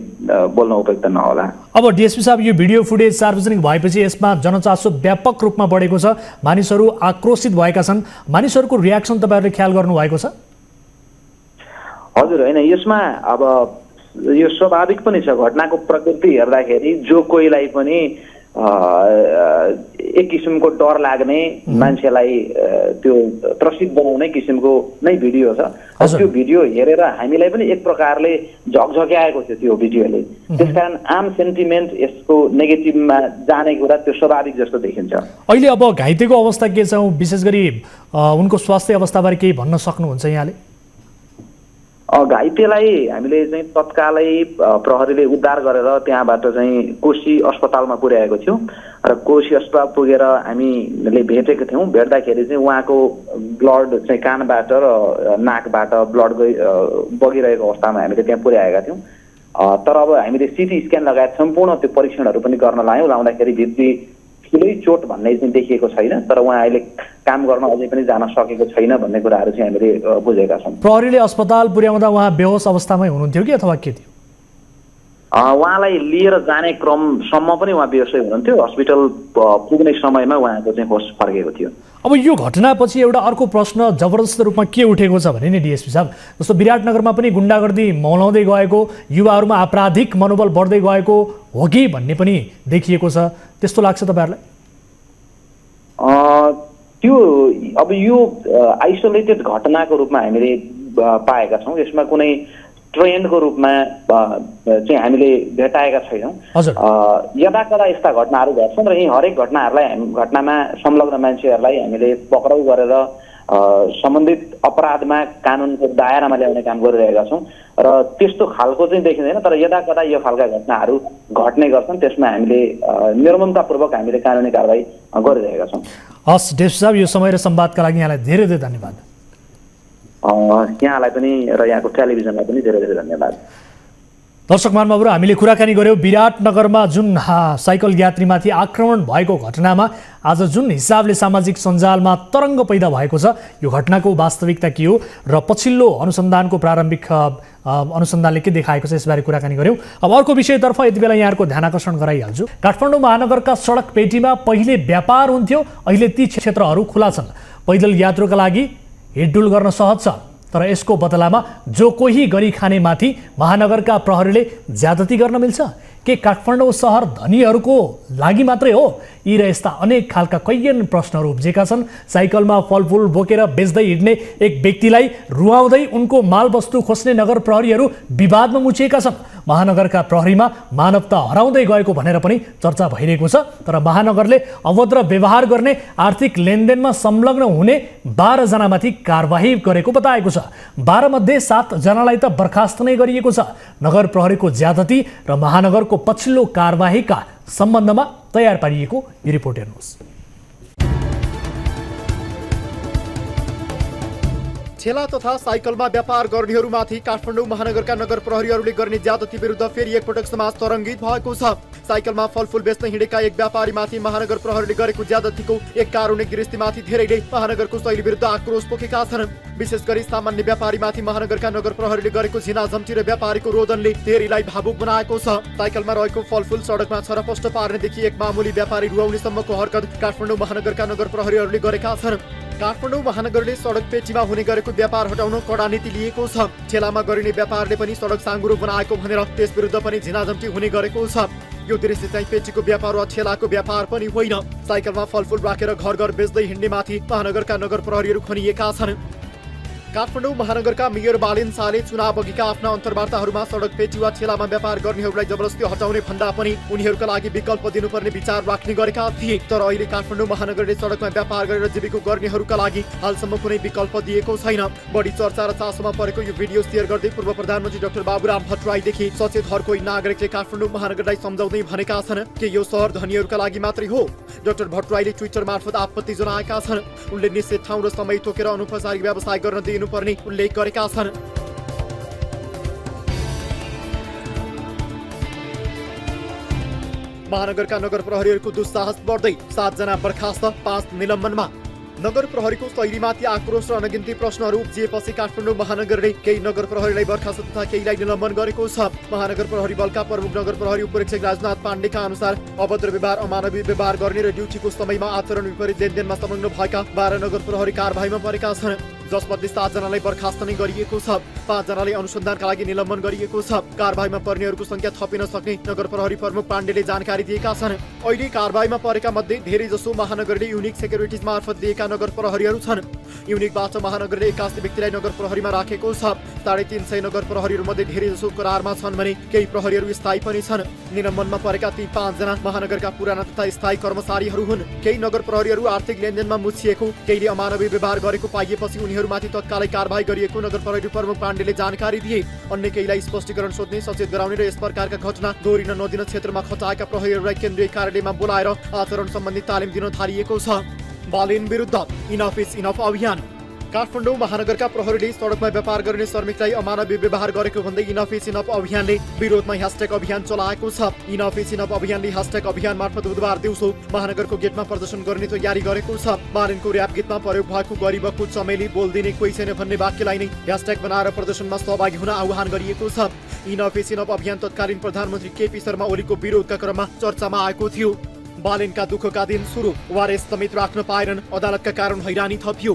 Speaker 14: बोल्न उपयुक्त नहोला।
Speaker 1: अब डिएसपी साहब, यो भिडियो फुटेज सार्वजनिक भएपछि यसमा जनचासो व्यापक रूपमा बढेको छ, मानिसहरू आक्रोशित भएका छन्, मानिसहरूको रियाक्सन तपाईँहरूले ख्याल गर्नुभएको छ?
Speaker 14: हजुर, होइन, यसमा अब यो स्वाभाविक पनि छ। घटनाको प्रकृति हेर्दाखेरि जो कोहीलाई पनि एक किसिमको डर लाग्ने, मान्छेलाई त्यो त्रसित बनाउने किसिमको नै भिडियो छ। त्यो भिडियो हेरेर हामीलाई पनि एक प्रकारले झकझक्याएको थियो त्यो भिडियोले। त्यसकारण आम सेन्टिमेन्ट यसको नेगेटिभमा जाने कुरा त्यो स्वाभाविक जस्तो देखिन्छ।
Speaker 1: अहिले अब घाइतेको अवस्था के छ? विशेष गरी उनको स्वास्थ्य अवस्थाबारे केही भन्न सक्नुहुन्छ यहाँले?
Speaker 14: घाइतेलाई हामीले चाहिँ तत्कालै प्रहरीले उद्धार गरेर त्यहाँबाट चाहिँ कोशी अस्पतालमा पुर्याएको थियौँ र कोशी अस्पताल पुगेर हामीले भेटेको थियौँ। भेट्दाखेरि चाहिँ उहाँको ब्लड चाहिँ कानबाट र नाकबाट ब्लड बगिरहेको अवस्थामा हामीले त्यहाँ पुर्याएका थियौँ। तर अब हामीले सिटी स्क्यान लगायत सम्पूर्ण त्यो परीक्षणहरू पनि गर्न लायौँ। लाउँदाखेरि भित्री ठुलै चोट भन्ने चाहिँ देखिएको छैन, तर उहाँ अहिले काम गर्न अझै पनि जान सकेको छैन भन्ने कुराहरू चाहिँ हामीले बुझेका छौँ।
Speaker 1: प्रहरीले अस्पताल पुर्याउँदा उहाँ बेहोस अवस्थामै हुनुहुन्थ्यो कि अथवा के थियो?
Speaker 14: उहाँलाई लिएर जाने क्रमसम्म पनि उहाँ बेहोसै हुनुहुन्थ्यो। हस्पिटल पुग्ने समयमा उहाँको चाहिँ होस फर्केको थियो।
Speaker 1: अब यो घटनापछि एउटा अर्को प्रश्न जबरजस्त रूपमा के उठेको छ भने नि डिएसपी साहब, जस्तो विराटनगरमा पनि गुन्डागर्दी मौलाउँदै गएको, युवाहरूमा आपराधिक मनोबल बढ्दै गएको हो कि भन्ने पनि देखिएको छ, त्यस्तो लाग्छ तपाईँहरूलाई?
Speaker 14: त्यो अब यो आइसोलेटेड घटनाको रूपमा हामीले पाएका छौँ। यसमा कुनै ट्रेन्डको रूपमा चाहिँ हामीले भेटाएका छैनौँ। यदाकदा यस्ता घटनाहरू घट्छन् र यी हरेक घटनामा संलग्न मान्छेहरूलाई हामीले पक्राउ गरेर सम्बन्धित अपराधमा कानुनको दायरामा ल्याउने काम गरिरहेका छौँ र त्यस्तो खालको चाहिँ देखिँदैन। तर यदाकदा यो खालका घटनाहरू घट्ने गर्छन्, त्यसमा हामीले निर्ममतापूर्वक हामीले कानुनी कारबाही गरिरहेका छौँ।
Speaker 1: हस् डिएसपी साहब, यो समय र संवादका लागि यहाँलाई धेरै धेरै धन्यवाद।
Speaker 14: यहाँलाई पनि र यहाँको टेलिभिजनलाई पनि धेरै धेरै धन्यवाद।
Speaker 1: दर्शक महानुभावहरू, हामीले कुराकानी गऱ्यौँ विराटनगरमा जुन साइकल यात्रीमाथि आक्रमण भएको घटनामा आज जुन हिसाबले सामाजिक सञ्जालमा तरङ्ग पैदा भएको छ, यो घटनाको वास्तविकता के हो र पछिल्लो अनुसन्धानको प्रारम्भिक अनुसन्धानले के देखाएको छ, यसबारे कुराकानी गऱ्यौँ। अब अर्को विषयतर्फ यति बेला यहाँहरूको ध्यान आकर्षण गराइहाल्छु। काठमाडौँ महानगरका सडक पेटीमा पहिले व्यापार हुन्थ्यो, अहिले ती क्षेत्रहरू खुला छन्। पैदल यात्रुका लागि हिँडडुल गर्न सहज छ, तर यसको बदलामा जो कोही गरी खाने माथि महानगरका प्रहरीले ज्यादती गर्न मिल्छ के? काठमाडौँ सहर धनीहरूको लागि मात्रै हो? यी र यस्ता अनेक खालका कैयन प्रश्नहरू उब्जेका छन्। साइकलमा फलफुल बोकेर बेच्दै हिँड्ने एक व्यक्तिलाई रुवाउँदै उनको मालवस्तु खोज्ने नगर प्रहरीहरू विवादमा मुछिएका छन्। महानगरका प्रहरीमा मानवता हराउँदै गएको भनेर पनि चर्चा भइरहेको छ। तर महानगरले अभद्र व्यवहार गर्ने, आर्थिक लेनदेनमा संलग्न हुने 12 जनामाथि कारबाही गरेको बताएको छ। 12 मध्ये 7 जनालाई त बर्खास्त नै गरिएको छ। नगर प्रहरीको ज्यादती र महानगरको पछिल्लो कारबाहीका सम्बन्धमा तयार पारिएको यो रिपोर्ट हेर्नुहोस्।
Speaker 4: ठेला तथा साइकलमा व्यापार गर्नेहरूमाथि काठमाडौँ महानगरका नगर प्रहरीहरूले गर्ने ज्यादती विरुद्ध फेरि एकपटक समाज तरङ्गित भएको छ। साइकलमा फलफुल बेच्न हिँडेका एक व्यापारीमाथि महानगर प्रहरीले गरेको ज्यादतीको एक कारुणिक दृष्टिमाथि धेरैले महानगरको शैली विरुद्ध आक्रोश पोखेका छन्। विशेष गरी सामान्य व्यापारीमाथि महानगरका नगर प्रहरीले गरेको झिनाझम्टी र व्यापारीको रोदनले धेरैलाई भावुक बनाएको छ। साइकलमा रहेको फलफुल सडकमा छरपष्ट पार्नेदेखि एक मामुली व्यापारी रुवाउनेसम्मको हरकत काठमाडौँ महानगरका नगर प्रहरीहरूले गरेका छन्। काठमाडौँ महानगरले सडक पेटीमा हुने गरेको व्यापार हटाउन कडा नीति लिएको छ। ठेलामा गरिने व्यापारले पनि सडक साँघुरो बनाएको भनेर त्यस विरुद्ध पनि झिनाझम्टी हुने गरेको छ। यो दृश्य चाहिँ पेटीको व्यापार वा ठेलाको व्यापार पनि होइन। साइकलमा फलफुल राखेर घर घर बेच्दै हिँड्ने माथि महानगरका नगर प्रहरीहरू खनिएका छन्। काठमाडौँ महानगरका मेयर बालिन शाहले चुनाव अघिका आफ्ना अन्तर्वार्ताहरूमा सडक पेटी वा ठेलामा व्यापार गर्नेहरूलाई जबरजस्ती हटाउने भन्दा पनि उनीहरूका लागि विकल्प दिनुपर्ने विचार राख्ने गरेका थिए। तर अहिले काठमाडौँ महानगरले सडकमा व्यापार गरेर जीविका गर्नेहरूका लागि हालसम्म कुनै विकल्प दिएको छैन। बढी चर्चा र चासोमा परेको यो भिडियो शेयर गर्दै पूर्व प्रधानमन्त्री डाक्टर बाबुराम भट्टराईदेखि सचेत हर कोही नागरिकले काठमाडौँ महानगरलाई सम्झाउँदै भनेका छन् कि यो सहर धनीहरूका लागि मात्रै हो। डाक्टर भट्टराईले ट्विटर मार्फत आपत्ति जनाएका छन्। उनले निश्चित ठाउँ र समय तोकेर अनौपचारिक व्यवसाय गर्न दिनुपर्ने उल्लेख गरेका छन्। महानगरका नगर प्रहरीहरूको दुस्साहस बढ्दै 7 जना बर्खास्त 5 निलम्बनमा। नगर प्रहरीको शैलीमाथि आक्रोश र अनगिन्ती प्रश्नहरू उब्जिएपछि काठमाडौँ महानगरले केही नगर प्रहरीलाई बर्खास्त तथा केहीलाई निलम्बन गरेको छ। महानगर प्रहरी बलका प्रमुख नगर प्रहरी उपरीक्षक राजनाथ पाण्डेका अनुसार अभद्र व्यवहार, अमानवीय व्यवहार गर्ने र ड्युटीको समयमा आचरण विपरीत लेनदेनमा संलग्न भएका 12 नगर प्रहरी कारबाहीमा परेका छन्, जसमध्ये 7 जनालाई बर्खास्त नै गरिएको छ। 5 जनालाई अनुसन्धानका लागि निलम्बन गरिएको छ। कारबाहीमा पर्नेहरूको संख्या थपिन सक्ने नगर प्रहरी प्रमुख पाण्डेले जानकारी दिएका छन्। अहिले कारबाहीमा परेका मध्ये धेरै जसो महानगरले युनिक सेक्युरिटिज मार्फत दिएका नगर प्रहरीहरू छन्। युनिकबाट महानगरले 81 व्यक्तिलाई नगर प्रहरीमा राखेको छ। 350 नगर प्रहरीहरू मध्ये धेरै जसो करारमा छन् भने केही प्रहरीहरू स्थायी पनि छन्। निलम्बनमा परेका ती 5 जना महानगरका पुराना तथा स्थायी कर्मचारीहरू हुन्। केही नगर प्रहरीहरू आर्थिक लेनदेनमा मुछिएको, केहीले अमानवीय व्यवहार गरेको पाइएपछि उनीहरूमाथि तत्कालै कारबाही गरिएको नगर प्रहरी प्रमुख पाण्डेले जानकारी दिए। अन्य केहीलाई स्पष्टीकरण सोध्ने, सचेत गराउने र यस प्रकारका घटना दोहोरिन नदिन क्षेत्रमा खटाएका प्रहरीहरूलाई केन्द्रीय कार्यालयमा बोलाएर आचरण सम्बन्धी तालिम दिन थालिएको छ। बालिन विरुद्ध इनफ इज इनफ अभियान। काठमाडौँ महानगरका प्रहरीले सडकमा व्यापार गर्ने श्रमिकलाई अमानवीय व्यवहार गरेको भन्दै इनफ इज इनफ अभियानले विरोधमा ह्यासट्याग अभियान चलाएको छ। इनफ इज इनफ अभियानले ह्यासट्याग अभियान मार्फत बुधबार दिउँसो महानगरको गेटमा प्रदर्शन गर्ने तयारी गरेको छ। बालिनको र्याप गीतमा प्रयोग भएको गरिबको चमेली बोल्दिने कोही छैन भन्ने वाक्यलाई नै ह्यासट्याग बनाएर प्रदर्शनमा सहभागी हुन आह्वान गरिएको छ। इनफ इज इनफ अभियान तत्कालीन प्रधानमन्त्री केपी शर्मा ओलीको विरोधका क्रममा चर्चामा आएको थियो। बालिनका दुःखका दिन सुरु, वारेस समेत राख्न पाएनन्, अदालतका कारण हैरानी थपियो।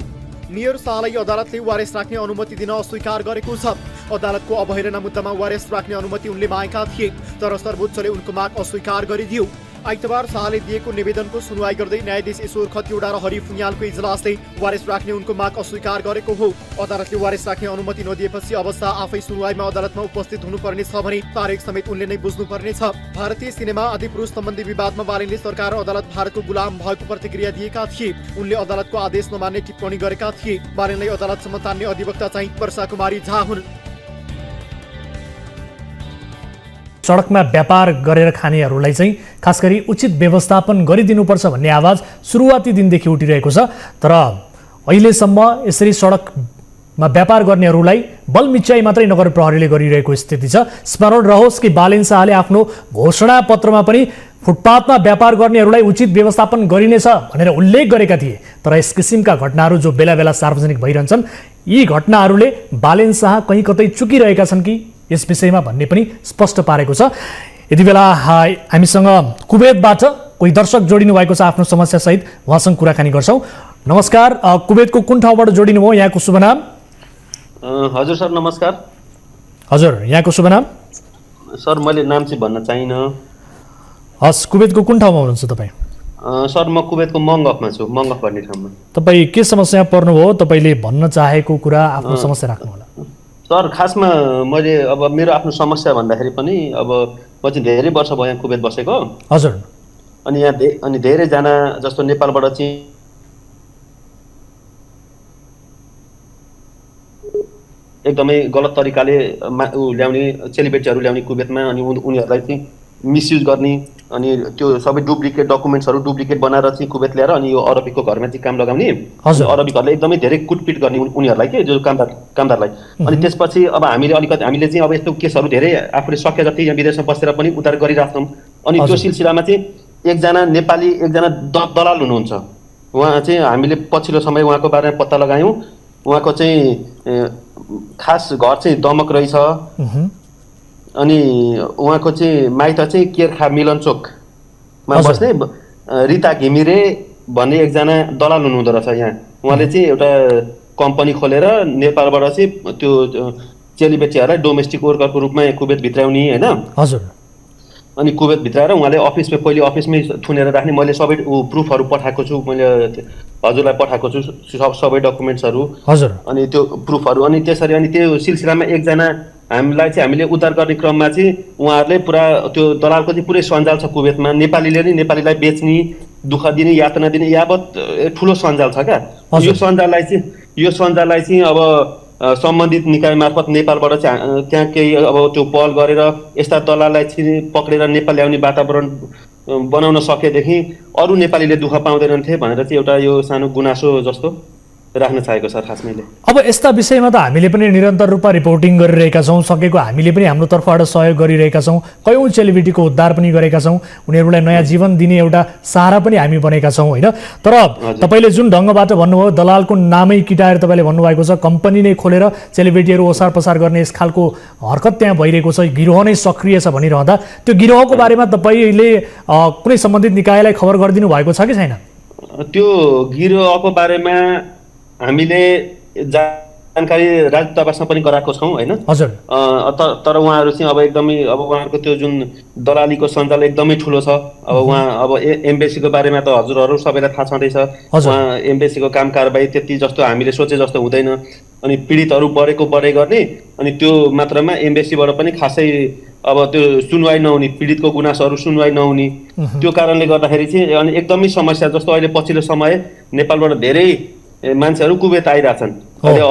Speaker 4: मेयर शाहलाई अदालतले वारेस राख्ने अनुमति दिन अस्वीकार गरेको छ। अदालतको अवहेलना मुद्दामा वारेस राख्ने अनुमति उनले मागेका थिए, तर सर्वोच्चले उनको माग अस्वीकार गरिदियो। आइतबार शाहले दिएको निवेदनको सुनवाई गर्दै न्यायाधीश ईश्वर खतिवडा र हरि फुन्यालको इजलासले वारेस राख्ने उनको माग अस्वीकार गरेको हो। अदालतले वारेस राख्ने अनुमति नदिएपछि अब शाह आफै सुनवाईमा अदालतमा उपस्थित हुनुपर्ने छ भने तारिख समेत उनले नै बुझ्नुपर्ने छ। भारतीय सिनेमा आदिपुरुष सम्बन्धी विवादमा बालिनले सरकार र अदालत भारतको गुलाम भएको प्रतिक्रिया दिएका थिए। उनले अदालतको आदेश नमान्ने टिप्पणी गरेका थिए। बालिनलाई अदालतसम्म तान्ने अधिवक्ता चाहिँ वर्षा कुमारी झा हुन्।
Speaker 1: सडकमा व्यापार गरेर खानेहरूलाई चाहिँ खास गरी उचित व्यवस्थापन गरिदिनुपर्छ भन्ने आवाज सुरुवाती दिनदेखि उठिरहेको छ। तर अहिलेसम्म यसरी सडकमा व्यापार गर्नेहरूलाई बलमिच्याई मात्रै नगर प्रहरीले गरिरहेको स्थिति छ। स्मरण रहोस् कि बालिन शाहले आफ्नो घोषणा पत्रमा पनि फुटपाथमा व्यापार गर्नेहरूलाई उचित व्यवस्थापन गरिनेछ भनेर उल्लेख गरेका थिए। तर यस किसिमका घटनाहरू जो बेला बेला सार्वजनिक भइरहन्छन्, यी घटनाहरूले बालिन शाह कहीँ कतै चुकिरहेका छन् कि यस विषयमा भन्ने पनि स्पष्ट पारेको छ। यति बेला हामीसँग कुवेतबाट कोही दर्शक जोडिनु भएको छ आफ्नो समस्यासहित, उहाँसँग कुराकानी गर्छौँ। नमस्कार, कुवेतको कुन ठाउँबाट जोडिनु भयो? यहाँको शुभ नाम?
Speaker 15: हजुर सर नमस्कार।
Speaker 1: हजुर, यहाँको शुभ नाम?
Speaker 15: सर मैले नाम चाहिँ भन्न चाहिनँ।
Speaker 1: हस्, कुवेतको कुन ठाउँमा हुनुहुन्छ तपाईँ?
Speaker 15: सर म कुवेतको मङ्गफमा छु, मङ्गफ भन्ने ठाउँमा।
Speaker 1: तपाईँ के समस्या पर्नुभयो? तपाईँले भन्न चाहेको कुरा, आफ्नो समस्या राख्नु होला।
Speaker 15: सर खासमा मैले अब मेरो आफ्नो समस्या भन्दाखेरि पनि अब म चाहिँ धेरै वर्ष भयो यहाँ कुवेत बसेको।
Speaker 1: हजुर।
Speaker 15: अनि यहाँ धेरैजना जस्तो नेपालबाट चाहिँ एकदमै गलत तरिकाले ल्याउने चेलीबेटीहरू ल्याउने कुवेतमा, अनि उनीहरूलाई चाहिँ मिसयुज गर्ने अनि त्यो सबै डुप्लिकेट डकुमेन्ट्सहरू डुप्लिकेट बनाएर चाहिँ कुवेत ल्याएर अनि यो अरबीको घरमा चाहिँ काम लगाउने अरबीहरूले एकदमै धेरै कुटपिट गर्ने उनीहरूलाई के जो कामदारलाई। अनि त्यसपछि अब हामीले चाहिँ अब यस्तो केसहरू धेरै आफूले सके जति यहाँ विदेशमा बसेर पनि उद्धार गरिराख्छौँ। अनि त्यो सिलसिलामा चाहिँ एकजना नेपाली एकजना दलाल हुनुहुन्छ, उहाँ चाहिँ हामीले पछिल्लो समय उहाँको बारेमा पत्ता लगायौँ। उहाँको चाहिँ खास घर चाहिँ दमक रहेछ अनि उहाँको चाहिँ माइत चाहिँ केरखा मिलनचोकमा बस्ने रिता घिमिरे भन्ने एकजना दलाल हुनुहुँदो रहेछ यहाँ। उहाँले चाहिँ एउटा कम्पनी खोलेर नेपालबाट चाहिँ त्यो चेलीबेटीहरूलाई डोमेस्टिक वर्करको रूपमा कुवेत भित्राउने होइन।
Speaker 1: हजुर।
Speaker 15: अनि कुवेत भित्राएर उहाँले पहिले अफिसमै थुनेर राख्ने। मैले सबै प्रुफहरू पठाएको छु, मैले हजुरलाई पठाएको छु सबै डकुमेन्ट्सहरू।
Speaker 1: हजुर।
Speaker 15: अनि त्यो प्रुफहरू अनि त्यसरी अनि त्यो सिलसिलामा एकजना हामीले उद्धार गर्ने क्रममा चाहिँ उहाँहरूले पुरा त्यो दलालको चाहिँ पुरै सञ्जाल छ कुवेतमा। नेपालीले नि नेपालीलाई बेच्ने, दुःख दिने, यातना दिने यावत ठुलो सञ्जाल छ क्या। यो सञ्जाललाई चाहिँ अब सम्बन्धित निकाय मार्फत नेपालबाट चाहिँ त्यहाँ केही अब त्यो पहल गरेर यस्ता दलाललाई चाहिँ पक्रेर नेपाल ल्याउने वातावरण बनाउन सकेदेखि अरू नेपालीले दुःख पाउँदैनथे भनेर चाहिँ एउटा यो सानो गुनासो जस्तो राख्न चाहेको छ खास मैले।
Speaker 1: अब यस्ता विषयमा त हामीले पनि निरन्तर रूपमा रिपोर्टिङ गरिरहेका छौँ, सकेको हामीले पनि हाम्रो तर्फबाट सहयोग गरिरहेका छौँ, कयौँ सेलिब्रिटीको उद्धार पनि गरेका छौँ, उनीहरूलाई नयाँ जीवन दिने एउटा सहारा पनि हामी बनेका छौँ होइन। तर तपाईँले जुन ढङ्गबाट भन्नुभयो दलालको नामै किटाएर तपाईँले भन्नुभएको छ, कम्पनी नै खोलेर सेलिब्रिटीहरू ओसार पसार गर्ने यस खालको हरकत त्यहाँ भइरहेको छ, गिरोह नै सक्रिय छ भनिरहँदा त्यो गिरोहको बारेमा तपाईँले कुनै सम्बन्धित निकायलाई खबर गरिदिनु भएको छ कि छैन?
Speaker 15: त्यो गिरोहको बारेमा हामीले जानकारी राजदूतावासमा पनि गराएको छौँ होइन।
Speaker 1: हजुर।
Speaker 15: तर उहाँहरू चाहिँ अब एकदमै अब उहाँहरूको त्यो जुन दलालीको सञ्जाल एकदमै ठुलो छ। अब उहाँ अब एम्बेसीको बारेमा त हजुरहरू सबैलाई थाहा छँदैछ। उहाँ एम्बेसीको काम कारबाही त्यति जस्तो हामीले सोचे जस्तो हुँदैन। अनि पीडितहरू बढे गर्ने अनि त्यो मात्रामा एम्बेसीबाट पनि खासै अब त्यो सुनवाई नहुने, पीडितको गुनासोहरू सुनवाई नहुने, त्यो कारणले गर्दाखेरि चाहिँ अनि एकदमै समस्या जस्तो अहिले पछिल्लो समय नेपालबाट धेरै मान्छेहरू कुवेत आइरहेछन्। अहिले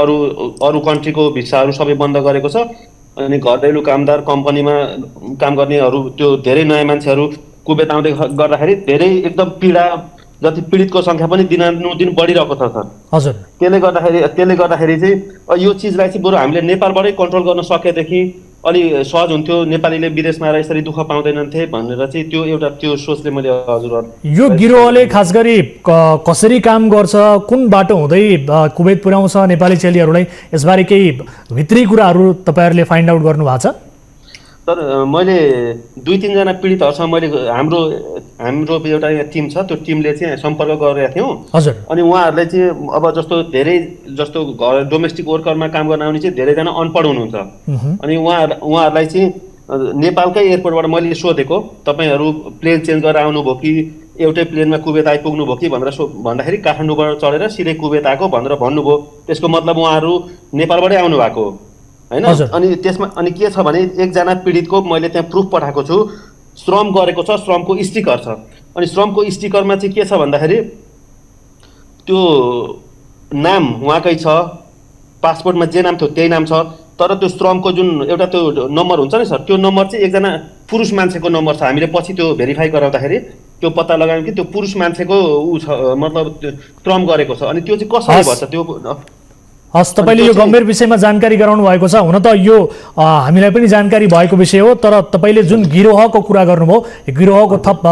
Speaker 15: अरू कन्ट्रीको भिसाहरू सबै बन्द गरेको छ। अनि घरेलु कामदार कम्पनीमा काम गर्नेहरू त्यो धेरै नयाँ मान्छेहरू कुवेत आउँदै गर्दाखेरि धेरै एकदम जति पीडितको सङ्ख्या पनि दिनानुदिन बढिरहेको छ सर।
Speaker 1: हजुर।
Speaker 15: त्यसले गर्दाखेरि चाहिँ यो चिजलाई चाहिँ बरु हामीले नेपालबाटै कन्ट्रोल गर्न सकेदेखि अलि सहज हुन्थ्यो। नेपालीले विदेशमा आएर यसरी दुःख पाउँदैनथे भनेर चाहिँ त्यो सोचले मैले हजुरहरू
Speaker 1: यो गिरोहले खास गरी कसरी काम गर्छ, कुन बाटो हुँदै कुवेत पुर्याउँछ नेपाली चेलीहरूलाई, यसबारे केही भित्री कुराहरू तपाईँहरूले फाइन्ड आउट गर्नु भएको छ?
Speaker 15: सर मैले 2-3जना पीडितहरूसँग मैले हाम्रो एउटा टिम छ, त्यो टिमले चाहिँ सम्पर्क गरेका थियौँ।
Speaker 1: हजुर।
Speaker 15: अनि उहाँहरूले चाहिँ अब जस्तो डोमेस्टिक वर्करमा काम गर्न आउने चाहिँ धेरैजना अनपढ हुनुहुन्छ। अनि उहाँहरूलाई चाहिँ नेपालकै एयरपोर्टबाट मैले सोधेको तपाईँहरू प्लेन चेन्ज गरेर आउनुभयो कि एउटै प्लेनमा कुवेत आइपुग्नु भयो कि भनेर भन्दाखेरि काठमाडौँबाट चढेर सिधै कुवेत आएको भनेर भन्नुभयो। त्यसको मतलब उहाँहरू नेपालबाटै आउनु भएको होइन। अनि त्यसमा अनि के छ भने एकजना पीडितको मैले त्यहाँ प्रुफ पठाएको छु, श्रम गरेको छ, श्रमको स्टिकर छ। अनि श्रमको स्टिकरमा चाहिँ के छ भन्दाखेरि त्यो नाम उहाँकै छ, पासपोर्टमा जे नाम थियो त्यही नाम छ, तर त्यो श्रमको जुन एउटा त्यो नम्बर हुन्छ नि सर, त्यो नम्बर चाहिँ एकजना पुरुष मान्छेको नम्बर छ। हामीले पछि त्यो भेरिफाई गराउँदाखेरि त्यो पत्ता लगायौँ कि त्यो पुरुष मान्छेको मतलब श्रम गरेको छ। अनि त्यो चाहिँ कसरी भन्छ त्यो?
Speaker 1: हस्, तपाईँले यो गम्भीर विषयमा जानकारी गराउनु भएको छ। हुन त यो हामीलाई पनि जानकारी भएको विषय हो, तर तपाईँले जुन गिरोहको कुरा गर्नुभयो, यो गिरोहको थप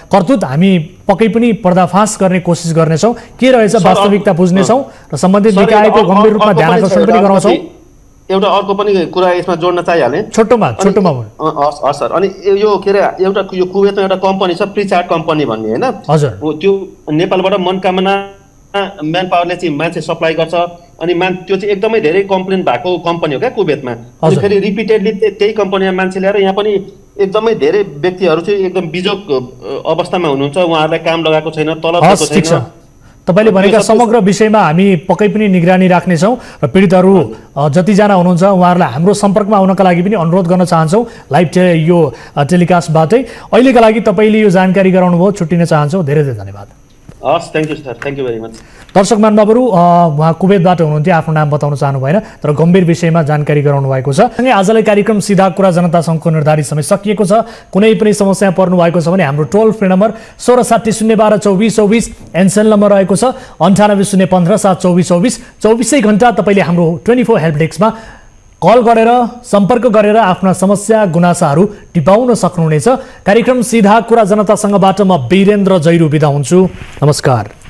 Speaker 1: कर्तुत हामी पक्कै पनि पर्दाफास गर्ने कोसिस गर्नेछौँ, के रहेछ वास्तविकता बुझ्नेछौँ र सम्बन्धित निकायको गम्भीर रूपमा ध्यान आकर्षण पनि गराउँछौँ।
Speaker 15: एउटा अर्को पनि कुरा यसमा जोड्न चाहिहालेँ,
Speaker 1: छोटोमा।
Speaker 15: हस् सर। अनि यो के अरे एउटा यो कुवेतमा एउटा कम्पनी छ, प्रिचार्ट कम्पनी भन्ने होइन।
Speaker 1: हजुर।
Speaker 15: त्यो नेपालबाट मनकामना म्यान पावरले चाहिँ मान्छे सप्लाई गर्छ। अनि त्यो चाहिँ एकदमै धेरै कम्प्लेन भएको कम्पनी हो क्या कुवेतमा। अनि फेरि रिपिटेडली त्यही कम्पनीमा मान्छे ल्याएर यहाँ पनि एकदमै धेरै व्यक्तिहरू चाहिँ एकदम बिजोग अवस्थामा हुनुहुन्छ, उहाँहरूलाई काम लगाएको छैन, तलब दिएको छैन।
Speaker 1: तपाईँले भनेका समग्र विषयमा हामी पक्कै पनि निगरानी राख्नेछौँ र पीडितहरू जतिजना हुनुहुन्छ उहाँहरूलाई हाम्रो सम्पर्कमा आउनका लागि पनि अनुरोध गर्न चाहन्छौँ लाइभ यो टेलिकास्टबाटै। अहिलेका लागि तपाईँले यो जानकारी गराउनु भयो, छुट्टिन चाहन्छौँ। धेरै धेरै धन्यवाद।
Speaker 15: हस्, thank you sir, thank you very much.
Speaker 1: दर्शक महानुभावहरू, उहाँ कुवेतबाट हुनुहुन्थ्यो, आफ्नो नाम बताउन चाहनु भएन, तर गम्भीर विषयमा जानकारी गराउनु भएको छ। सँगै आजलाई कार्यक्रम सीधा कुरा जनता सङ्घको निर्धारित समय सकिएको छ। कुनै पनि समस्या पर्नु भएको छ भने हाम्रो टोल फ्री नम्बर 1660122424, एनसेल नम्बर रहेको छ 9801572424। 24 घण्टा तपाईँले हाम्रो 24 हेल्प डेस्कमा कल गरेर सम्पर्क गरेर आफ्ना समस्या गुनासाहरू टिपाउन सक्नुहुनेछ। कार्यक्रम सीधा कुरा जनतासँगबाट म वीरेन्द्र जैरू बिदा हुन्छु। नमस्कार।